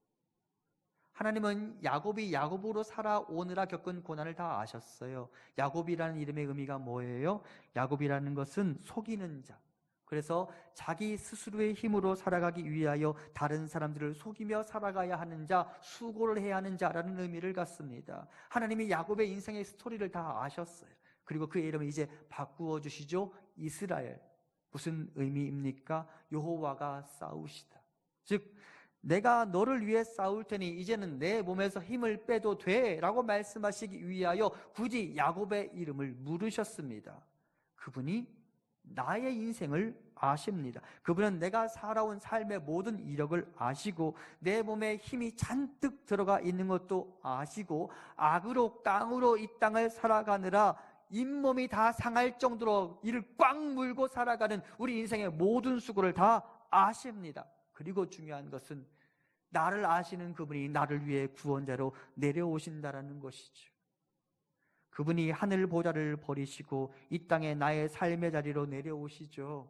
하나님은 야곱이 야곱으로 살아오느라 겪은 고난을 다 아셨어요. 야곱이라는 이름의 의미가 뭐예요? 야곱이라는 것은 속이는 자. 그래서 자기 스스로의 힘으로 살아가기 위하여 다른 사람들을 속이며 살아가야 하는 자, 수고를 해야 하는 자라는 의미를 갖습니다. 하나님이 야곱의 인생의 스토리를 다 아셨어요. 그리고 그의 이름을 이제 바꾸어 주시죠. 이스라엘. 무슨 의미입니까? 여호와가 싸우시다. 즉 내가 너를 위해 싸울 테니 이제는 내 몸에서 힘을 빼도 돼 라고 말씀하시기 위하여 굳이 야곱의 이름을 물으셨습니다. 그분이 나의 인생을 아십니다. 그분은 내가 살아온 삶의 모든 이력을 아시고 내 몸에 힘이 잔뜩 들어가 있는 것도 아시고 악으로 깡으로 이 땅을 살아가느라 잇몸이 다 상할 정도로 이를 꽉 물고 살아가는 우리 인생의 모든 수고를 다 아십니다. 그리고 중요한 것은 나를 아시는 그분이 나를 위해 구원자로 내려오신다라는 것이죠. 그분이 하늘 보좌를 버리시고 이 땅에 나의 삶의 자리로 내려오시죠.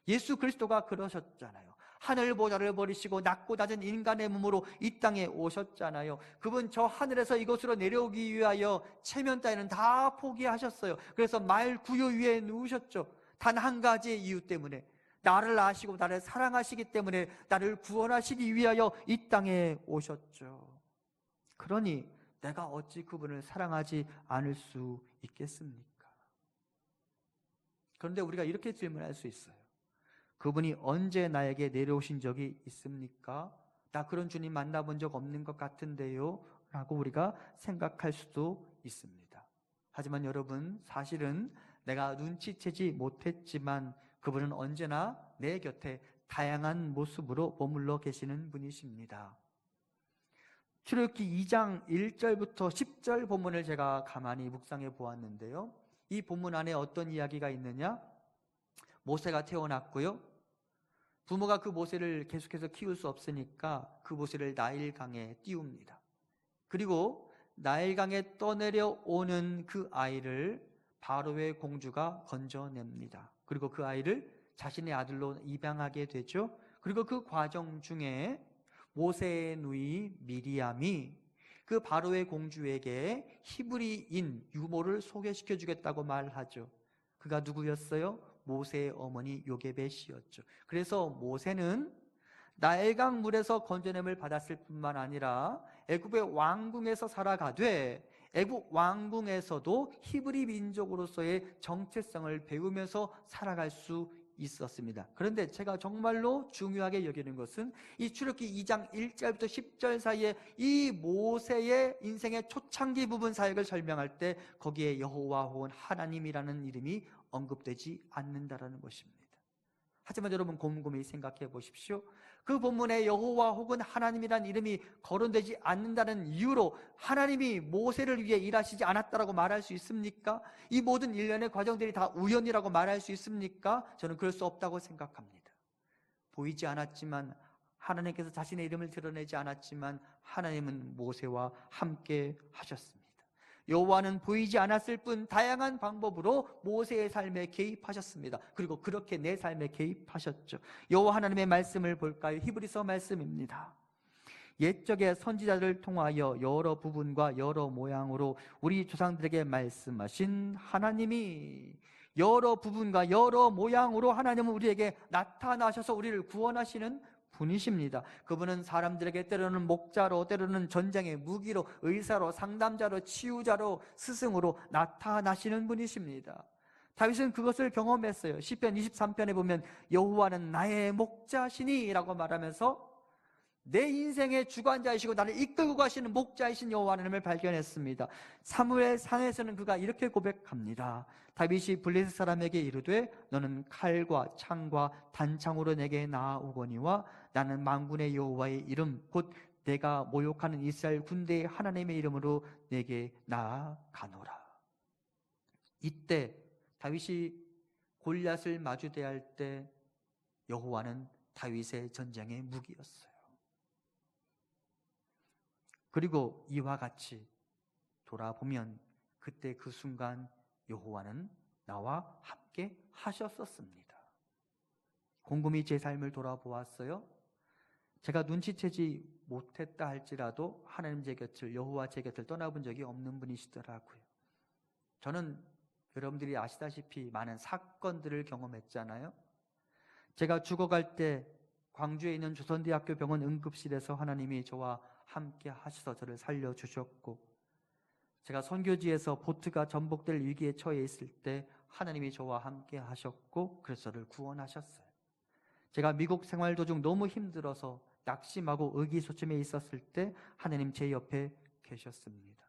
예수 그리스도가 그러셨잖아요. 하늘 보좌를 버리시고 낮고 낮은 인간의 몸으로 이 땅에 오셨잖아요. 그분 저 하늘에서 이곳으로 내려오기 위하여 체면 따위는 다 포기하셨어요. 그래서 말 구유 위에 누우셨죠. 단 한 가지의 이유 때문에, 나를 아시고 나를 사랑하시기 때문에 나를 구원하시기 위하여 이 땅에 오셨죠. 그러니 내가 어찌 그분을 사랑하지 않을 수 있겠습니까? 그런데 우리가 이렇게 질문할 수 있어요. 그분이 언제 나에게 내려오신 적이 있습니까? 나 그런 주님 만나본 적 없는 것 같은데요? 라고 우리가 생각할 수도 있습니다. 하지만 여러분, 사실은 내가 눈치채지 못했지만 그분은 언제나 내 곁에 다양한 모습으로 머물러 계시는 분이십니다. 출애굽기 2장 1절부터 10절 본문을 제가 가만히 묵상해 보았는데요. 이 본문 안에 어떤 이야기가 있느냐? 모세가 태어났고요. 부모가 그 모세를 계속해서 키울 수 없으니까 그 모세를 나일강에 띄웁니다. 그리고 나일강에 떠내려 오는 그 아이를 바로의 공주가 건져냅니다. 그리고 그 아이를 자신의 아들로 입양하게 되죠. 그리고 그 과정 중에 모세의 누이 미리암이 그 바로의 공주에게 히브리인 유모를 소개시켜 주겠다고 말하죠. 그가 누구였어요? 모세의 어머니 요게벳이었죠. 그래서 모세는 나일강 물에서 건져냄을 받았을 뿐만 아니라 애굽의 왕궁에서 살아가되 애굽 왕궁에서도 히브리 민족으로서의 정체성을 배우면서 살아갈 수 있었습니다. 그런데 제가 정말로 중요하게 여기는 것은 이 출애굽기 2장 1절부터 10절 사이에 이 모세의 인생의 초창기 부분 사역을 설명할 때 거기에 여호와 혹은 하나님이라는 이름이 언급되지 않는다라는 것입니다. 하지만 여러분 곰곰이 생각해 보십시오. 그 본문에 여호와 혹은 하나님이라는 이름이 거론되지 않는다는 이유로 하나님이 모세를 위해 일하시지 않았다라고 말할 수 있습니까? 이 모든 일련의 과정들이 다 우연이라고 말할 수 있습니까? 저는 그럴 수 없다고 생각합니다. 보이지 않았지만, 하나님께서 자신의 이름을 드러내지 않았지만 하나님은 모세와 함께 하셨습니다. 여호와는 보이지 않았을 뿐 다양한 방법으로 모세의 삶에 개입하셨습니다. 그리고 그렇게 내 삶에 개입하셨죠. 여호와 하나님의 말씀을 볼까요? 히브리서 말씀입니다. 옛적의 선지자들을 통하여 여러 부분과 여러 모양으로 우리 조상들에게 말씀하신 하나님이 여러 부분과 여러 모양으로 하나님은 우리에게 나타나셔서 우리를 구원하시는 분이십니다. 그분은 사람들에게 때로는 목자로, 때로는 전쟁의 무기로, 의사로, 상담자로, 치유자로, 스승으로 나타나시는 분이십니다. 다윗은 그것을 경험했어요. 시편 23편에 보면 여호와는 나의 목자시니 라고 말하면서 내 인생의 주관자이시고 나를 이끌고 가시는 목자이신 여호와 하나님을 발견했습니다. 사무엘 상에서는 그가 이렇게 고백합니다. 다윗이 블레셋 사람에게 이르되 너는 칼과 창과 단창으로 내게 나아오거니와 나는 만군의 여호와의 이름 곧 내가 모욕하는 이스라엘 군대의 하나님의 이름으로 내게 나아가노라. 이때 다윗이 골리앗을 마주대할 때 여호와는 다윗의 전쟁의 무기였어요. 그리고 이와 같이 돌아보면 그때 그 순간 여호와는 나와 함께 하셨었습니다. 곰곰이 제 삶을 돌아보았어요. 제가 눈치채지 못했다 할지라도 하나님 제 곁을, 여호와 제 곁을 떠나본 적이 없는 분이시더라고요. 저는 여러분들이 아시다시피 많은 사건들을 경험했잖아요. 제가 죽어갈 때 광주에 있는 조선대학교 병원 응급실에서 하나님이 저와 함께 하셔서 저를 살려주셨고, 제가 선교지에서 보트가 전복될 위기에 처해 있을 때 하나님이 저와 함께 하셨고, 그래서 저를 구원하셨어요. 제가 미국 생활 도중 너무 힘들어서 낙심하고 의기소침해 있었을 때 하나님 제 옆에 계셨습니다.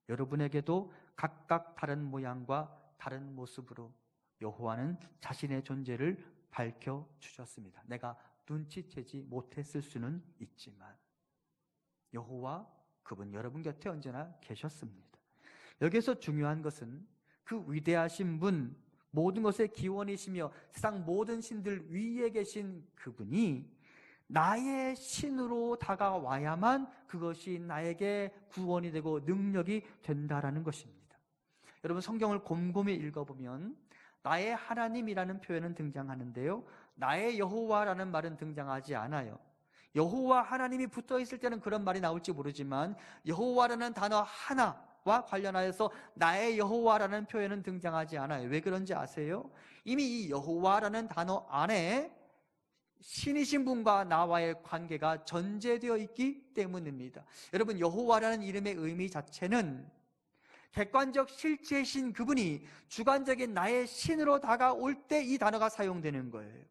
여러분에게도 각각 다른 모양과 다른 모습으로 여호와는 자신의 존재를 밝혀주셨습니다. 내가 눈치채지 못했을 수는 있지만 여호와, 그분 여러분 곁에 언제나 계셨습니다. 여기서 중요한 것은 그 위대하신 분, 모든 것의 기원이시며 세상 모든 신들 위에 계신 그분이 나의 신으로 다가와야만 그것이 나에게 구원이 되고 능력이 된다라는 것입니다. 여러분, 성경을 곰곰이 읽어보면 나의 하나님이라는 표현은 등장하는데요, 나의 여호와라는 말은 등장하지 않아요. 여호와 하나님이 붙어 있을 때는 그런 말이 나올지 모르지만 여호와라는 단어 하나와 관련하여서 나의 여호와라는 표현은 등장하지 않아요. 왜 그런지 아세요? 이미 이 여호와라는 단어 안에 신이신 분과 나와의 관계가 전제되어 있기 때문입니다. 여러분, 여호와라는 이름의 의미 자체는 객관적 실체이신 그분이 주관적인 나의 신으로 다가올 때 이 단어가 사용되는 거예요.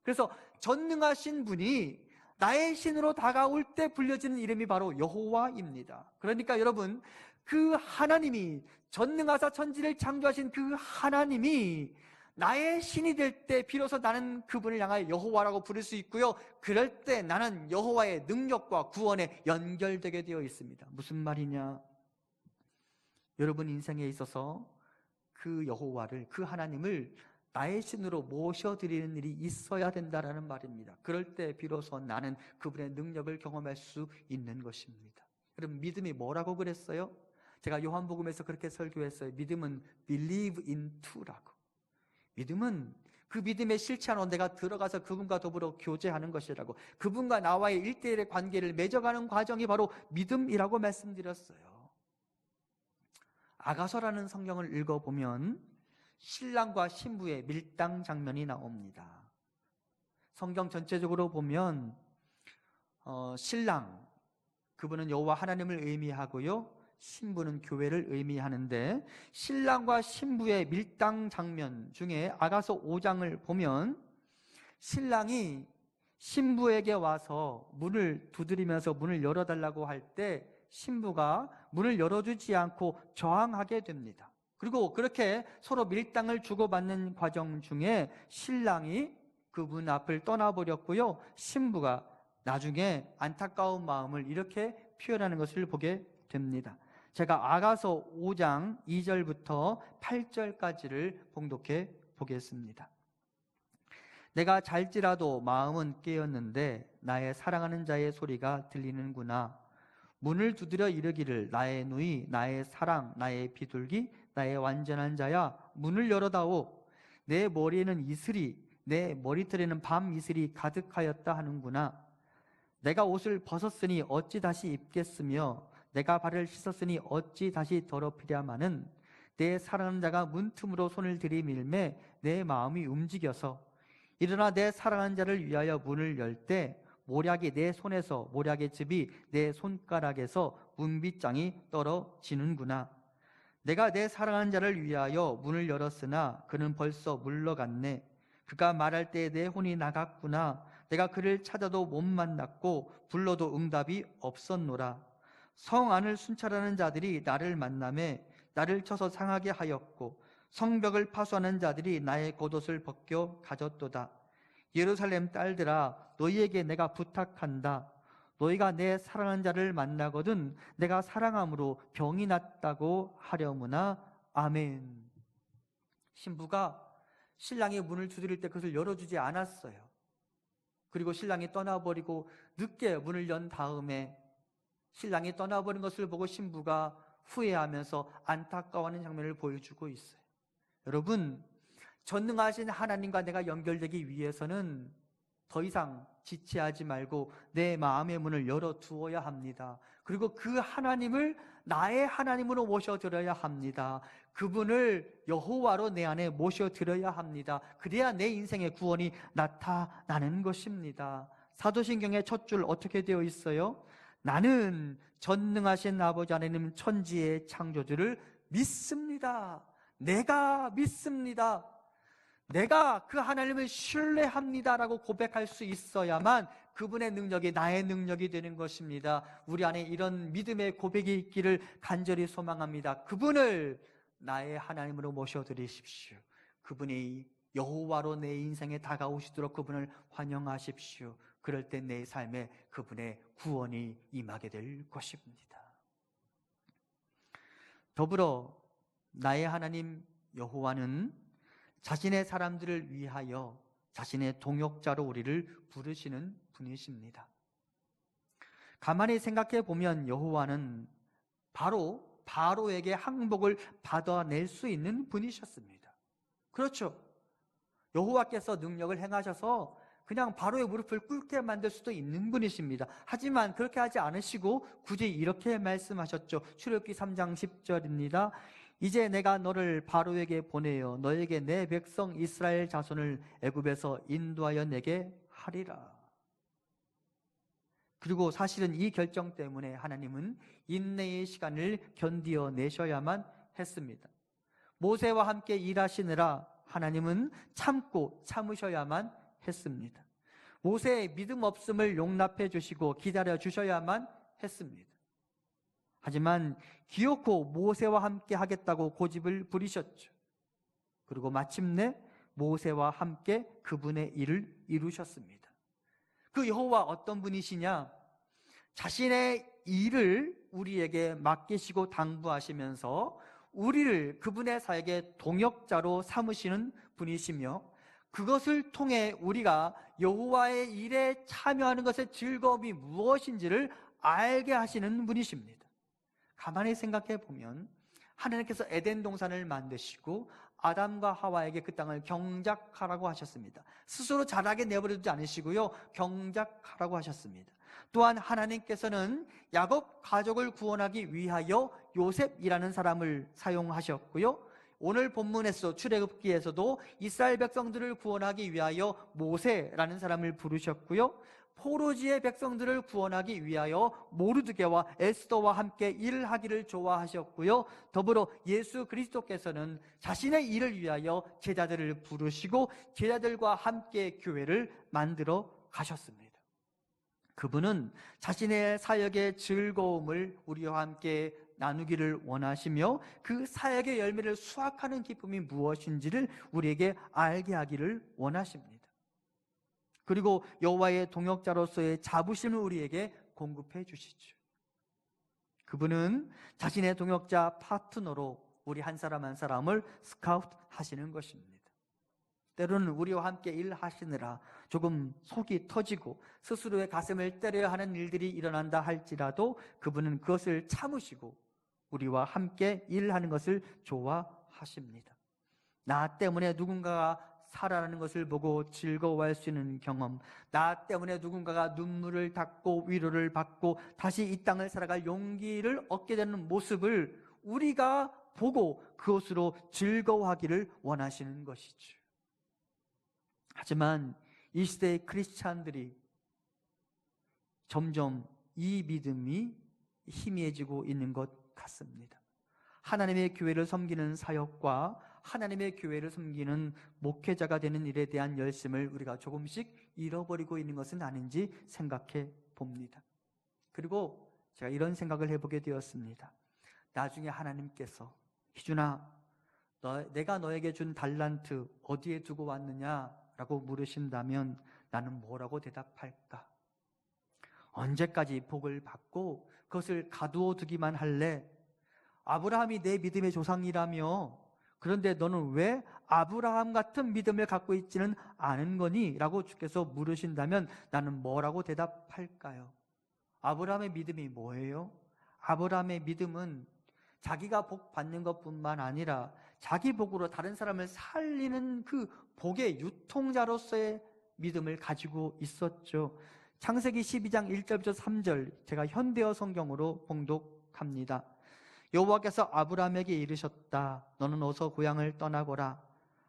그래서 전능하신 분이 나의 신으로 다가올 때 불려지는 이름이 바로 여호와입니다. 그러니까 여러분, 그 하나님이, 전능하사 천지를 창조하신 그 하나님이 나의 신이 될 때 비로소 나는 그분을 향하여 여호와라고 부를 수 있고요, 그럴 때 나는 여호와의 능력과 구원에 연결되게 되어 있습니다. 무슨 말이냐? 여러분 인생에 있어서 그 여호와를, 그 하나님을 나의 신으로 모셔드리는 일이 있어야 된다라는 말입니다. 그럴 때 비로소 나는 그분의 능력을 경험할 수 있는 것입니다. 여러분, 믿음이 뭐라고 그랬어요? 제가 요한복음에서 그렇게 설교했어요. 믿음은 believe into라고. 믿음은 그 믿음의 실체 안으로 내가 들어가서 그분과 더불어 교제하는 것이라고, 그분과 나와의 1대1의 관계를 맺어가는 과정이 바로 믿음이라고 말씀드렸어요. 아가서라는 성경을 읽어보면 신랑과 신부의 밀당 장면이 나옵니다. 성경 전체적으로 보면 신랑, 그분은 여호와 하나님을 의미하고요, 신부는 교회를 의미하는데, 신랑과 신부의 밀당 장면 중에 아가서 5장을 보면 신랑이 신부에게 와서 문을 두드리면서 문을 열어달라고 할 때 신부가 문을 열어주지 않고 저항하게 됩니다. 그리고 그렇게 서로 밀당을 주고받는 과정 중에 신랑이 그 문 앞을 떠나버렸고요, 신부가 나중에 안타까운 마음을 이렇게 표현하는 것을 보게 됩니다. 제가 아가서 5장 2절부터 8절까지를 봉독해 보겠습니다. 내가 잘지라도 마음은 깨었는데 나의 사랑하는 자의 소리가 들리는구나. 문을 두드려 이르기를 나의 누이, 나의 사랑, 나의 비둘기, 나의 완전한 자야, 문을 열어다오. 내 머리에는 이슬이, 내 머리털에는 밤 이슬이 가득하였다 하는구나. 내가 옷을 벗었으니 어찌 다시 입겠으며 내가 발을 씻었으니 어찌 다시 더럽히랴마는 내 사랑하는 자가 문틈으로 손을 들이밀매 내 마음이 움직여서 일어나 내 사랑하는 자를 위하여 문을 열 때 모략이 내 손에서, 모략의 즙이 내 손가락에서 문빗장이 떨어지는구나. 내가 내 사랑하는 자를 위하여 문을 열었으나 그는 벌써 물러갔네. 그가 말할 때 내 혼이 나갔구나. 내가 그를 찾아도 못 만났고 불러도 응답이 없었노라. 성 안을 순찰하는 자들이 나를 만나매 나를 쳐서 상하게 하였고 성벽을 파수하는 자들이 나의 겉옷을 벗겨 가졌도다. 예루살렘 딸들아, 너희에게 내가 부탁한다. 너희가 내 사랑하는 자를 만나거든 내가 사랑함으로 병이 낫다고 하려무나. 아멘. 신부가 신랑이 문을 두드릴 때 그것을 열어주지 않았어요. 그리고 신랑이 떠나버리고 늦게 문을 연 다음에 신랑이 떠나버린 것을 보고 신부가 후회하면서 안타까워하는 장면을 보여주고 있어요. 여러분, 전능하신 하나님과 내가 연결되기 위해서는 더 이상 지체하지 말고 내 마음의 문을 열어두어야 합니다. 그리고 그 하나님을 나의 하나님으로 모셔드려야 합니다. 그분을 여호와로 내 안에 모셔드려야 합니다. 그래야 내 인생의 구원이 나타나는 것입니다. 사도신경의 첫 줄 어떻게 되어 있어요? 나는 전능하신 아버지 하나님 천지의 창조주를 믿습니다. 내가 믿습니다. 내가 그 하나님을 신뢰합니다라고 고백할 수 있어야만 그분의 능력이 나의 능력이 되는 것입니다. 우리 안에 이런 믿음의 고백이 있기를 간절히 소망합니다. 그분을 나의 하나님으로 모셔드리십시오. 그분이 여호와로 내 인생에 다가오시도록 그분을 환영하십시오. 그럴 때 내 삶에 그분의 구원이 임하게 될 것입니다. 더불어 나의 하나님 여호와는 자신의 사람들을 위하여 자신의 동역자로 우리를 부르시는 분이십니다. 가만히 생각해 보면 여호와는 바로 바로에게 항복을 받아낼 수 있는 분이셨습니다. 그렇죠. 여호와께서 능력을 행하셔서 그냥 바로의 무릎을 꿇게 만들 수도 있는 분이십니다. 하지만 그렇게 하지 않으시고 굳이 이렇게 말씀하셨죠. 출애굽기 3장 10절입니다. 이제 내가 너를 바로에게 보내어 너에게 내 백성 이스라엘 자손을 애굽에서 인도하여 내게 하리라. 그리고 사실은 이 결정 때문에 하나님은 인내의 시간을 견디어 내셔야만 했습니다. 모세와 함께 일하시느라 하나님은 참고 참으셔야만 했습니다. 모세의 믿음 없음을 용납해 주시고 기다려 주셔야만 했습니다. 하지만 기어코 모세와 함께 하겠다고 고집을 부리셨죠. 그리고 마침내 모세와 함께 그분의 일을 이루셨습니다. 그 여호와 어떤 분이시냐? 자신의 일을 우리에게 맡기시고 당부하시면서 우리를 그분의 사역의 동역자로 삼으시는 분이시며, 그것을 통해 우리가 여호와의 일에 참여하는 것의 즐거움이 무엇인지를 알게 하시는 분이십니다. 가만히 생각해 보면 하나님께서 에덴 동산을 만드시고 아담과 하와에게 그 땅을 경작하라고 하셨습니다. 스스로 자라게 내버려두지 않으시고요, 경작하라고 하셨습니다. 또한 하나님께서는 야곱 가족을 구원하기 위하여 요셉이라는 사람을 사용하셨고요, 오늘 본문에서 출애굽기에서도 이스라엘 백성들을 구원하기 위하여 모세라는 사람을 부르셨고요, 포로지의 백성들을 구원하기 위하여 모르드게와 에스더와 함께 일을 하기를 좋아하셨고요, 더불어 예수 그리스도께서는 자신의 일을 위하여 제자들을 부르시고 제자들과 함께 교회를 만들어 가셨습니다. 그분은 자신의 사역의 즐거움을 우리와 함께 나누기를 원하시며 그 사역의 열매를 수확하는 기쁨이 무엇인지를 우리에게 알게 하기를 원하십니다. 그리고 여호와의 동역자로서의 자부심을 우리에게 공급해 주시죠. 그분은 자신의 동역자 파트너로 우리 한 사람 한 사람을 스카우트 하시는 것입니다. 때로는 우리와 함께 일하시느라 조금 속이 터지고 스스로의 가슴을 때려야 하는 일들이 일어난다 할지라도 그분은 그것을 참으시고 우리와 함께 일하는 것을 좋아하십니다. 나 때문에 누군가가 살아나는 것을 보고 즐거워할 수 있는 경험, 나 때문에 누군가가 눈물을 닦고 위로를 받고 다시 이 땅을 살아갈 용기를 얻게 되는 모습을 우리가 보고 그것으로 즐거워하기를 원하시는 것이죠. 하지만 이 시대의 크리스찬들이 점점 이 믿음이 희미해지고 있는 것 같습니다. 하나님의 교회를 섬기는 사역과 하나님의 교회를 섬기는 목회자가 되는 일에 대한 열심을 우리가 조금씩 잃어버리고 있는 것은 아닌지 생각해 봅니다. 그리고 제가 이런 생각을 해보게 되었습니다. 나중에 하나님께서 희준아, 내가 너에게 준 달란트 어디에 두고 왔느냐? 라고 물으신다면 나는 뭐라고 대답할까? 언제까지 복을 받고 그것을 가두어 두기만 할래? 아브라함이 내 믿음의 조상이라며 그런데 너는 왜 아브라함 같은 믿음을 갖고 있지는 않은 거니? 라고 주께서 물으신다면 나는 뭐라고 대답할까요? 아브라함의 믿음이 뭐예요? 아브라함의 믿음은 자기가 복 받는 것뿐만 아니라 자기 복으로 다른 사람을 살리는 그 복의 유통자로서의 믿음을 가지고 있었죠. 창세기 12장 1절부터 3절 제가 현대어 성경으로 봉독합니다. 여호와께서 아브라함에게 이르셨다. 너는 어서 고향을 떠나거라.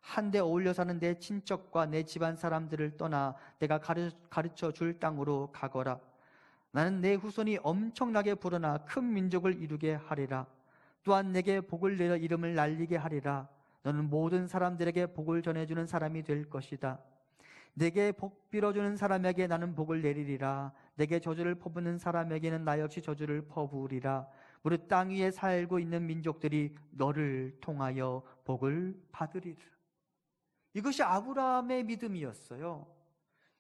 한데 어울려 사는 내 친척과 내 집안 사람들을 떠나 내가 가르쳐 줄 땅으로 가거라. 나는 내 후손이 엄청나게 불어나 큰 민족을 이루게 하리라. 또한 내게 복을 내려 이름을 날리게 하리라. 너는 모든 사람들에게 복을 전해주는 사람이 될 것이다. 내게 복 빌어주는 사람에게 나는 복을 내리리라. 내게 저주를 퍼붓는 사람에게는 나 역시 저주를 퍼부으리라. 무릇 땅 위에 살고 있는 민족들이 너를 통하여 복을 받으리라. 이것이 아브라함의 믿음이었어요.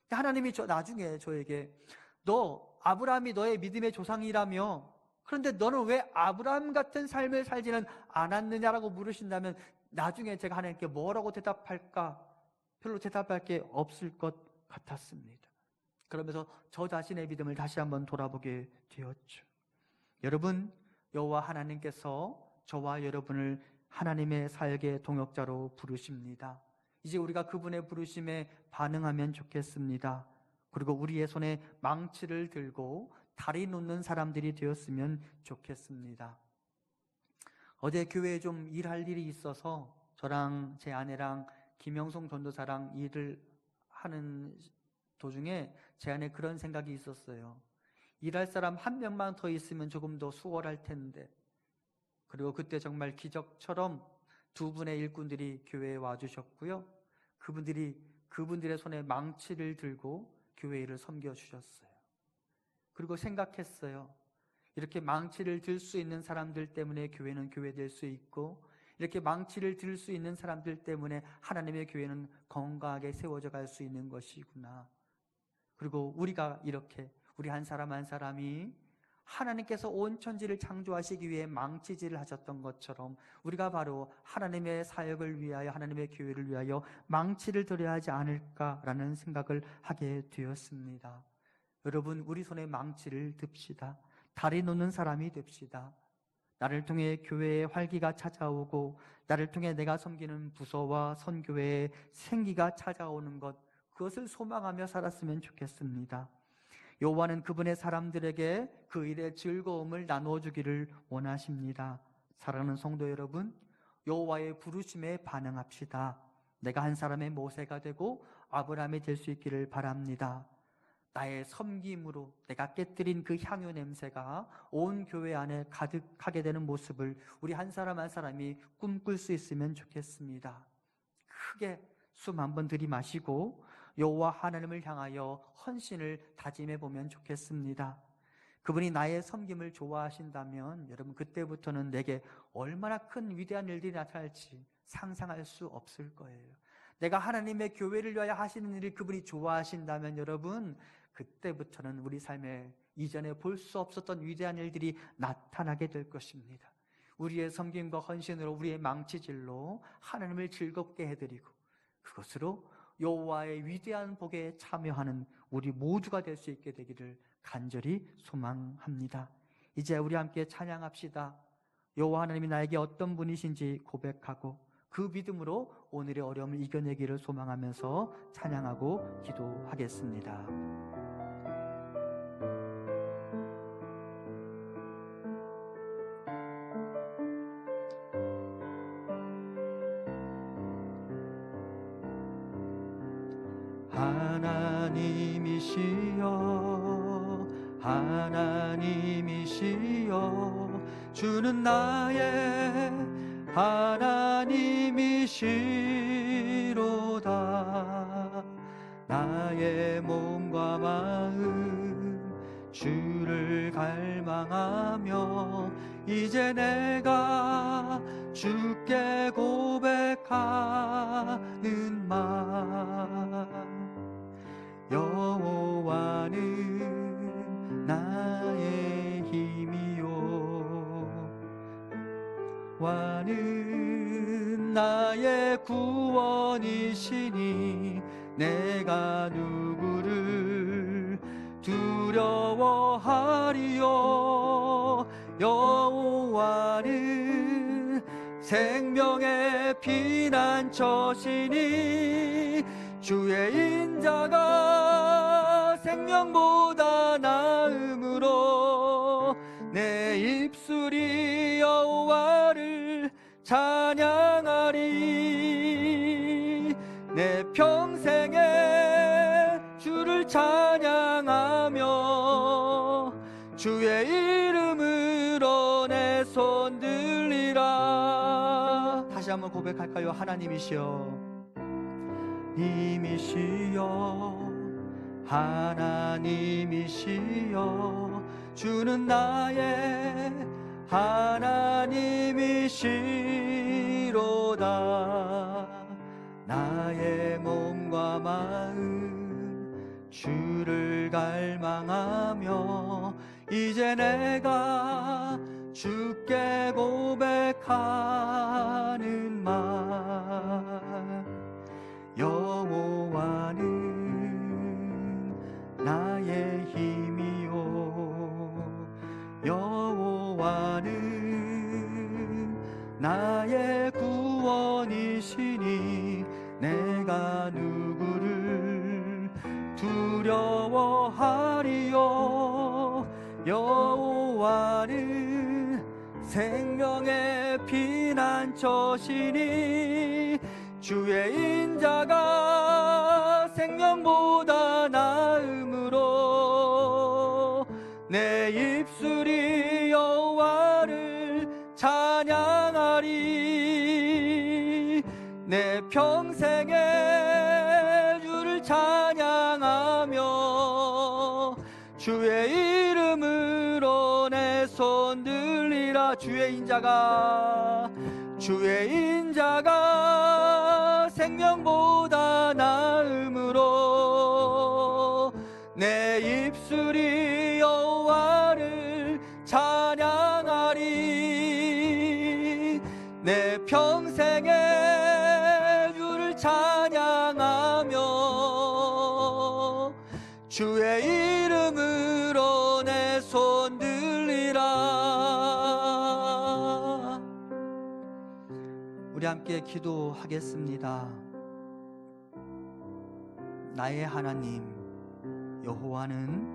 하나님이 나중에 저에게 너 아브라함이 너의 믿음의 조상이라며, 그런데 너는 왜 아브라함 같은 삶을 살지는 않았느냐라고 물으신다면 나중에 제가 하나님께 뭐라고 대답할까? 별로 대답할 게 없을 것 같았습니다. 그러면서 저 자신의 믿음을 다시 한번 돌아보게 되었죠. 여러분, 여호와 하나님께서 저와 여러분을 하나님의 사역의 동역자로 부르십니다. 이제 우리가 그분의 부르심에 반응하면 좋겠습니다. 그리고 우리의 손에 망치를 들고 다리 놓는 사람들이 되었으면 좋겠습니다. 어제 교회에 좀 일할 일이 있어서 저랑 제 아내랑 김영송 전도사랑 일을 하는 도중에 제 안에 그런 생각이 있었어요. 일할 사람 한 명만 더 있으면 조금 더 수월할 텐데. 그리고 그때 정말 기적처럼 두 분의 일꾼들이 교회에 와주셨고요. 그분들의 손에 망치를 들고 교회 일을 섬겨주셨어요. 그리고 생각했어요. 이렇게 망치를 들 수 있는 사람들 때문에 교회는 교회될 수 있고, 이렇게 망치를 들 수 있는 사람들 때문에 하나님의 교회는 건강하게 세워져 갈 수 있는 것이구나. 그리고 우리가 이렇게 우리 한 사람 한 사람이 하나님께서 온 천지를 창조하시기 위해 망치질을 하셨던 것처럼 우리가 바로 하나님의 사역을 위하여, 하나님의 교회를 위하여 망치를 들여야 하지 않을까라는 생각을 하게 되었습니다. 여러분, 우리 손에 망치를 듭시다. 다리 놓는 사람이 됩시다. 나를 통해 교회의 활기가 찾아오고, 나를 통해 내가 섬기는 부서와 선교회의 생기가 찾아오는 것, 그것을 소망하며 살았으면 좋겠습니다. 여호와는 그분의 사람들에게 그 일의 즐거움을 나누어 주기를 원하십니다. 사랑하는 성도 여러분, 여호와의 부르심에 반응합시다. 내가 한 사람의 모세가 되고 아브라함이 될 수 있기를 바랍니다. 나의 섬김으로 내가 깨뜨린 그 향유 냄새가 온 교회 안에 가득하게 되는 모습을 우리 한 사람 한 사람이 꿈꿀 수 있으면 좋겠습니다. 크게 숨 한번 들이마시고 여호와 하나님을 향하여 헌신을 다짐해 보면 좋겠습니다. 그분이 나의 섬김을 좋아하신다면 여러분, 그때부터는 내게 얼마나 큰 위대한 일들이 나타날지 상상할 수 없을 거예요. 내가 하나님의 교회를 위하여 하시는 일을 그분이 좋아하신다면 여러분, 그때부터는 우리 삶에 이전에 볼 수 없었던 위대한 일들이 나타나게 될 것입니다. 우리의 섬김과 헌신으로, 우리의 망치질로 하나님을 즐겁게 해드리고, 그것으로 여호와의 위대한 복에 참여하는 우리 모두가 될 수 있게 되기를 간절히 소망합니다. 이제 우리 함께 찬양합시다. 여호와 하나님이 나에게 어떤 분이신지 고백하고 그 믿음으로 오늘의 어려움을 이겨내기를 소망하면서 찬양하고 기도하겠습니다. 하나님이시여 주는 나의 하나님이시로다. 나의 몸과 마음 주를 갈망하며 이제 내가 주께 고백하는 말, 여호와는 나의 힘이요 와는 나의 구원이시니 내가 누구를 두려워하리요. 여호와는 생명의 피난처시니 주의 인자가 생명보다 나음으로 내 입술이 여호와를 찬양하리. 내 평생에 주를 찬양하며 주의 이름으로 내 손 들리라. 다시 한번 고백할까요? 하나님이시여, 하나님이시여, 주는 나의 하나님이시로다. 나의 몸과 마음 주를 갈망하며 이제 내가 주께 고백하는 말. 여호와는 나의 힘이요, 여호와는 나의 구원이시니 내가 누구를 두려워하리요. 여호와는 생명의 피난처시니 주의 인자가 생명보다 나음으로 내 입술이 여호와를 찬양하리. 내 평생에 주를 찬양하며 주의 이름으로 내 손 들리라. 주의 인자가 생명보다 나음으로 내 입술이 여호와를 찬양하리. 내 평생에 주를 찬양하며 주의 이름으로 내 손 들리라. 우리 함께 기도하겠습니다. 나의 하나님 여호와는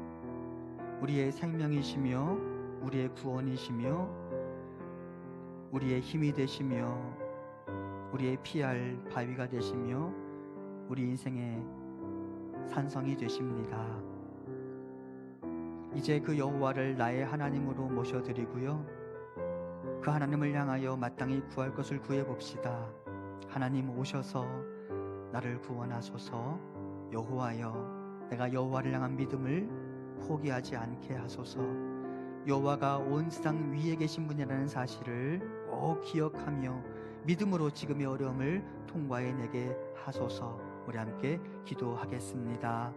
우리의 생명이시며 우리의 구원이시며 우리의 힘이 되시며 우리의 피할 바위가 되시며 우리 인생의 산성이 되십니다. 이제 그 여호와를 나의 하나님으로 모셔드리고요, 그 하나님을 향하여 마땅히 구할 것을 구해봅시다. 하나님 오셔서 나를 구원하소서. 여호와여, 내가 여호와를 향한 믿음을 포기하지 않게 하소서. 여호와가 온 세상 위에 계신 분이라는 사실을 꼭 기억하며 믿음으로 지금의 어려움을 통과해내게 하소서. 우리 함께 기도하겠습니다.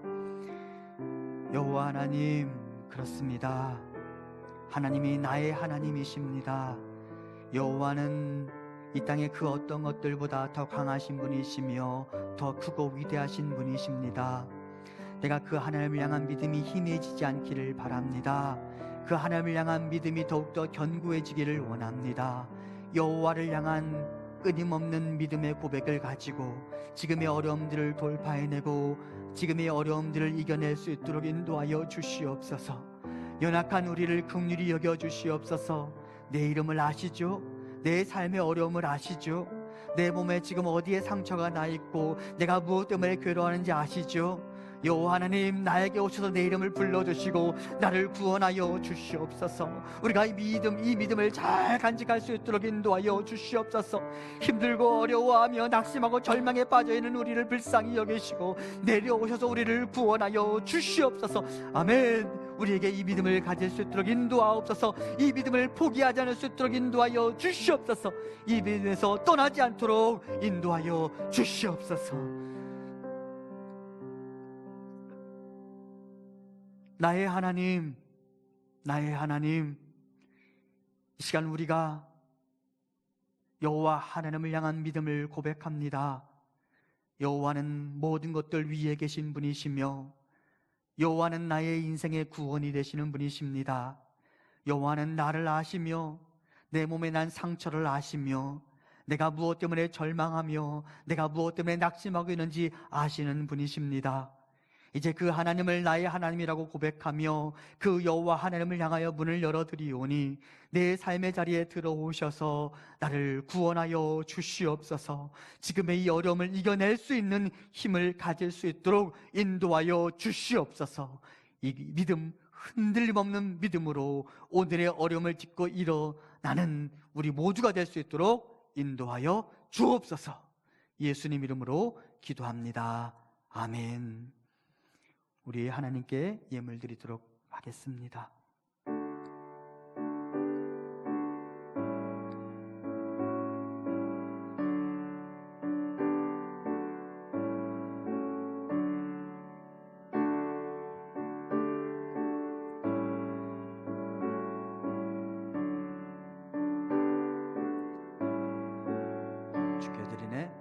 여호와 하나님, 그렇습니다. 하나님이 나의 하나님이십니다. 여호와는 이 땅의 그 어떤 것들보다 더 강하신 분이시며 더 크고 위대하신 분이십니다. 내가 그 하나님을 향한 믿음이 희미해지지 않기를 바랍니다. 그 하나님을 향한 믿음이 더욱더 견고해지기를 원합니다. 여호와를 향한 끊임없는 믿음의 고백을 가지고 지금의 어려움들을 돌파해내고 지금의 어려움들을 이겨낼 수 있도록 인도하여 주시옵소서. 연약한 우리를 긍휼히 여겨주시옵소서. 내 이름을 아시죠? 내 삶의 어려움을 아시죠? 내 몸에 지금 어디에 상처가 나 있고 내가 무엇 때문에 괴로워하는지 아시죠? 여호와 하나님, 나에게 오셔서 내 이름을 불러주시고 나를 구원하여 주시옵소서. 우리가 이 믿음을 잘 간직할 수 있도록 인도하여 주시옵소서. 힘들고 어려워하며 낙심하고 절망에 빠져있는 우리를 불쌍히 여기시고 내려오셔서 우리를 구원하여 주시옵소서. 아멘. 우리에게 이 믿음을 가질 수 있도록 인도하옵소서. 이 믿음을 포기하지 않을 수 있도록 인도하여 주시옵소서. 이 믿음에서 떠나지 않도록 인도하여 주시옵소서. 나의 하나님, 나의 하나님, 이 시간 우리가 여호와 하나님을 향한 믿음을 고백합니다. 여호와는 모든 것들 위에 계신 분이시며 여호와는 나의 인생의 구원이 되시는 분이십니다. 여호와는 나를 아시며 내 몸에 난 상처를 아시며 내가 무엇 때문에 절망하며 내가 무엇 때문에 낙심하고 있는지 아시는 분이십니다. 이제 그 하나님을 나의 하나님이라고 고백하며 그 여호와 하나님을 향하여 문을 열어드리오니 내 삶의 자리에 들어오셔서 나를 구원하여 주시옵소서. 지금의 이 어려움을 이겨낼 수 있는 힘을 가질 수 있도록 인도하여 주시옵소서. 이 믿음, 흔들림 없는 믿음으로 오늘의 어려움을 딛고 일어나는 우리 모두가 될 수 있도록 인도하여 주옵소서. 예수님 이름으로 기도합니다. 아멘. 우리 하나님께 예물 드리도록 하겠습니다. 주께 드리네.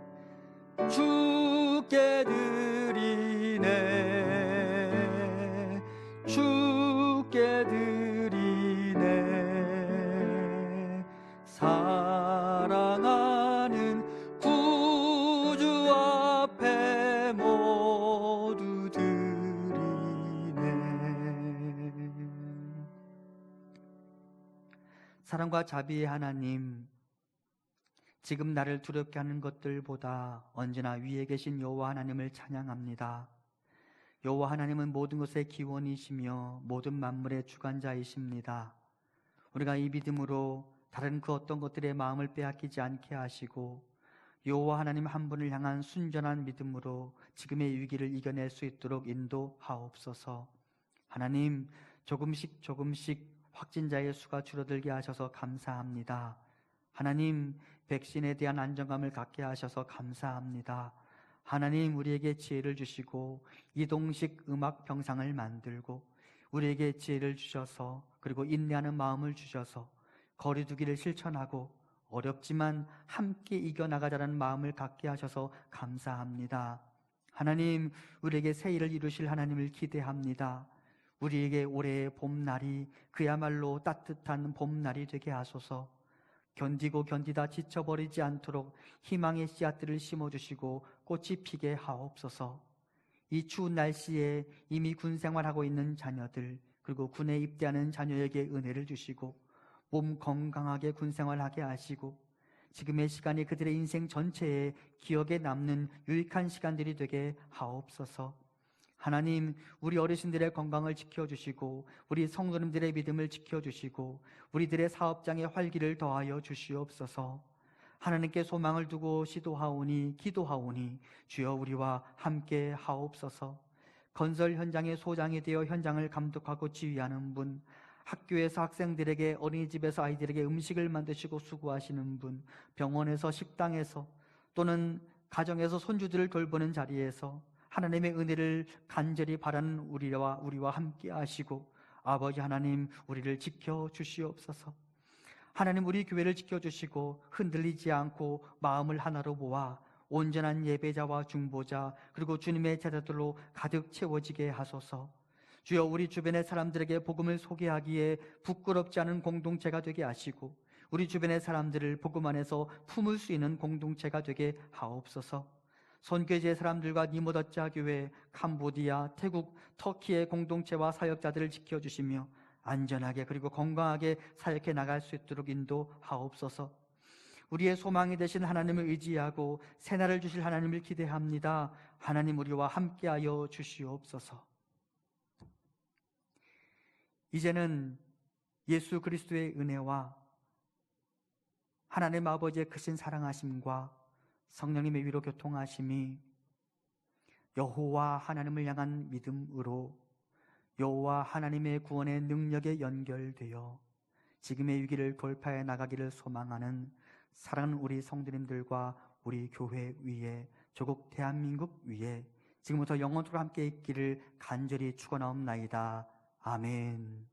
주께 드리네. 주께 드리네. 사랑하는 구주 앞에 모두 드리네. 사랑과 자비의 하나님, 지금 나를 두렵게 하는 것들보다 언제나 위에 계신 여호와 하나님을 찬양합니다. 여호와 하나님은 모든 것의 기원이시며 모든 만물의 주관자이십니다. 우리가 이 믿음으로 다른 그 어떤 것들의 마음을 빼앗기지 않게 하시고 여호와 하나님 한 분을 향한 순전한 믿음으로 지금의 위기를 이겨낼 수 있도록 인도하옵소서. 하나님, 조금씩 확진자의 수가 줄어들게 하셔서 감사합니다. 하나님, 백신에 대한 안정감을 갖게 하셔서 감사합니다. 하나님, 우리에게 지혜를 주시고 이동식 음악 병상을 만들고 우리에게 지혜를 주셔서, 그리고 인내하는 마음을 주셔서 거리두기를 실천하고 어렵지만 함께 이겨나가자는 마음을 갖게 하셔서 감사합니다. 하나님, 우리에게 새 일을 이루실 하나님을 기대합니다. 우리에게 올해의 봄날이 그야말로 따뜻한 봄날이 되게 하소서. 견디고 견디다 지쳐버리지 않도록 희망의 씨앗들을 심어주시고 꽃이 피게 하옵소서. 이 추운 날씨에 이미 군 생활하고 있는 자녀들, 그리고 군에 입대하는 자녀에게 은혜를 주시고 몸 건강하게 군 생활하게 하시고 지금의 시간이 그들의 인생 전체에 기억에 남는 유익한 시간들이 되게 하옵소서. 하나님, 우리 어르신들의 건강을 지켜주시고 우리 성도님들의 믿음을 지켜주시고 우리들의 사업장의 활기를 더하여 주시옵소서. 하나님께 소망을 두고 기도하오니 주여 우리와 함께 하옵소서. 건설 현장의 소장이 되어 현장을 감독하고 지휘하는 분, 학교에서 학생들에게, 어린이집에서 아이들에게 음식을 만드시고 수고하시는 분, 병원에서, 식당에서, 또는 가정에서 손주들을 돌보는 자리에서 하나님의 은혜를 간절히 바라는 우리와 함께 하시고 아버지 하나님, 우리를 지켜주시옵소서. 하나님, 우리 교회를 지켜주시고 흔들리지 않고 마음을 하나로 모아 온전한 예배자와 중보자, 그리고 주님의 제자들로 가득 채워지게 하소서. 주여, 우리 주변의 사람들에게 복음을 소개하기에 부끄럽지 않은 공동체가 되게 하시고 우리 주변의 사람들을 복음 안에서 품을 수 있는 공동체가 되게 하옵소서. 선교지의 사람들과 니모더자 교회, 캄보디아, 태국, 터키의 공동체와 사역자들을 지켜주시며 안전하게 그리고 건강하게 사역해 나갈 수 있도록 인도하옵소서. 우리의 소망이 되신 하나님을 의지하고 새날을 주실 하나님을 기대합니다. 하나님, 우리와 함께하여 주시옵소서. 이제는 예수 그리스도의 은혜와 하나님 아버지의 크신 사랑하심과 성령님의 위로 교통하심이 여호와 하나님을 향한 믿음으로 여호와 하나님의 구원의 능력에 연결되어 지금의 위기를 돌파해 나가기를 소망하는 사랑하는 우리 성도님들과 우리 교회 위에, 조국 대한민국 위에 지금부터 영원토록 함께 있기를 간절히 축원하옵나이다. 아멘.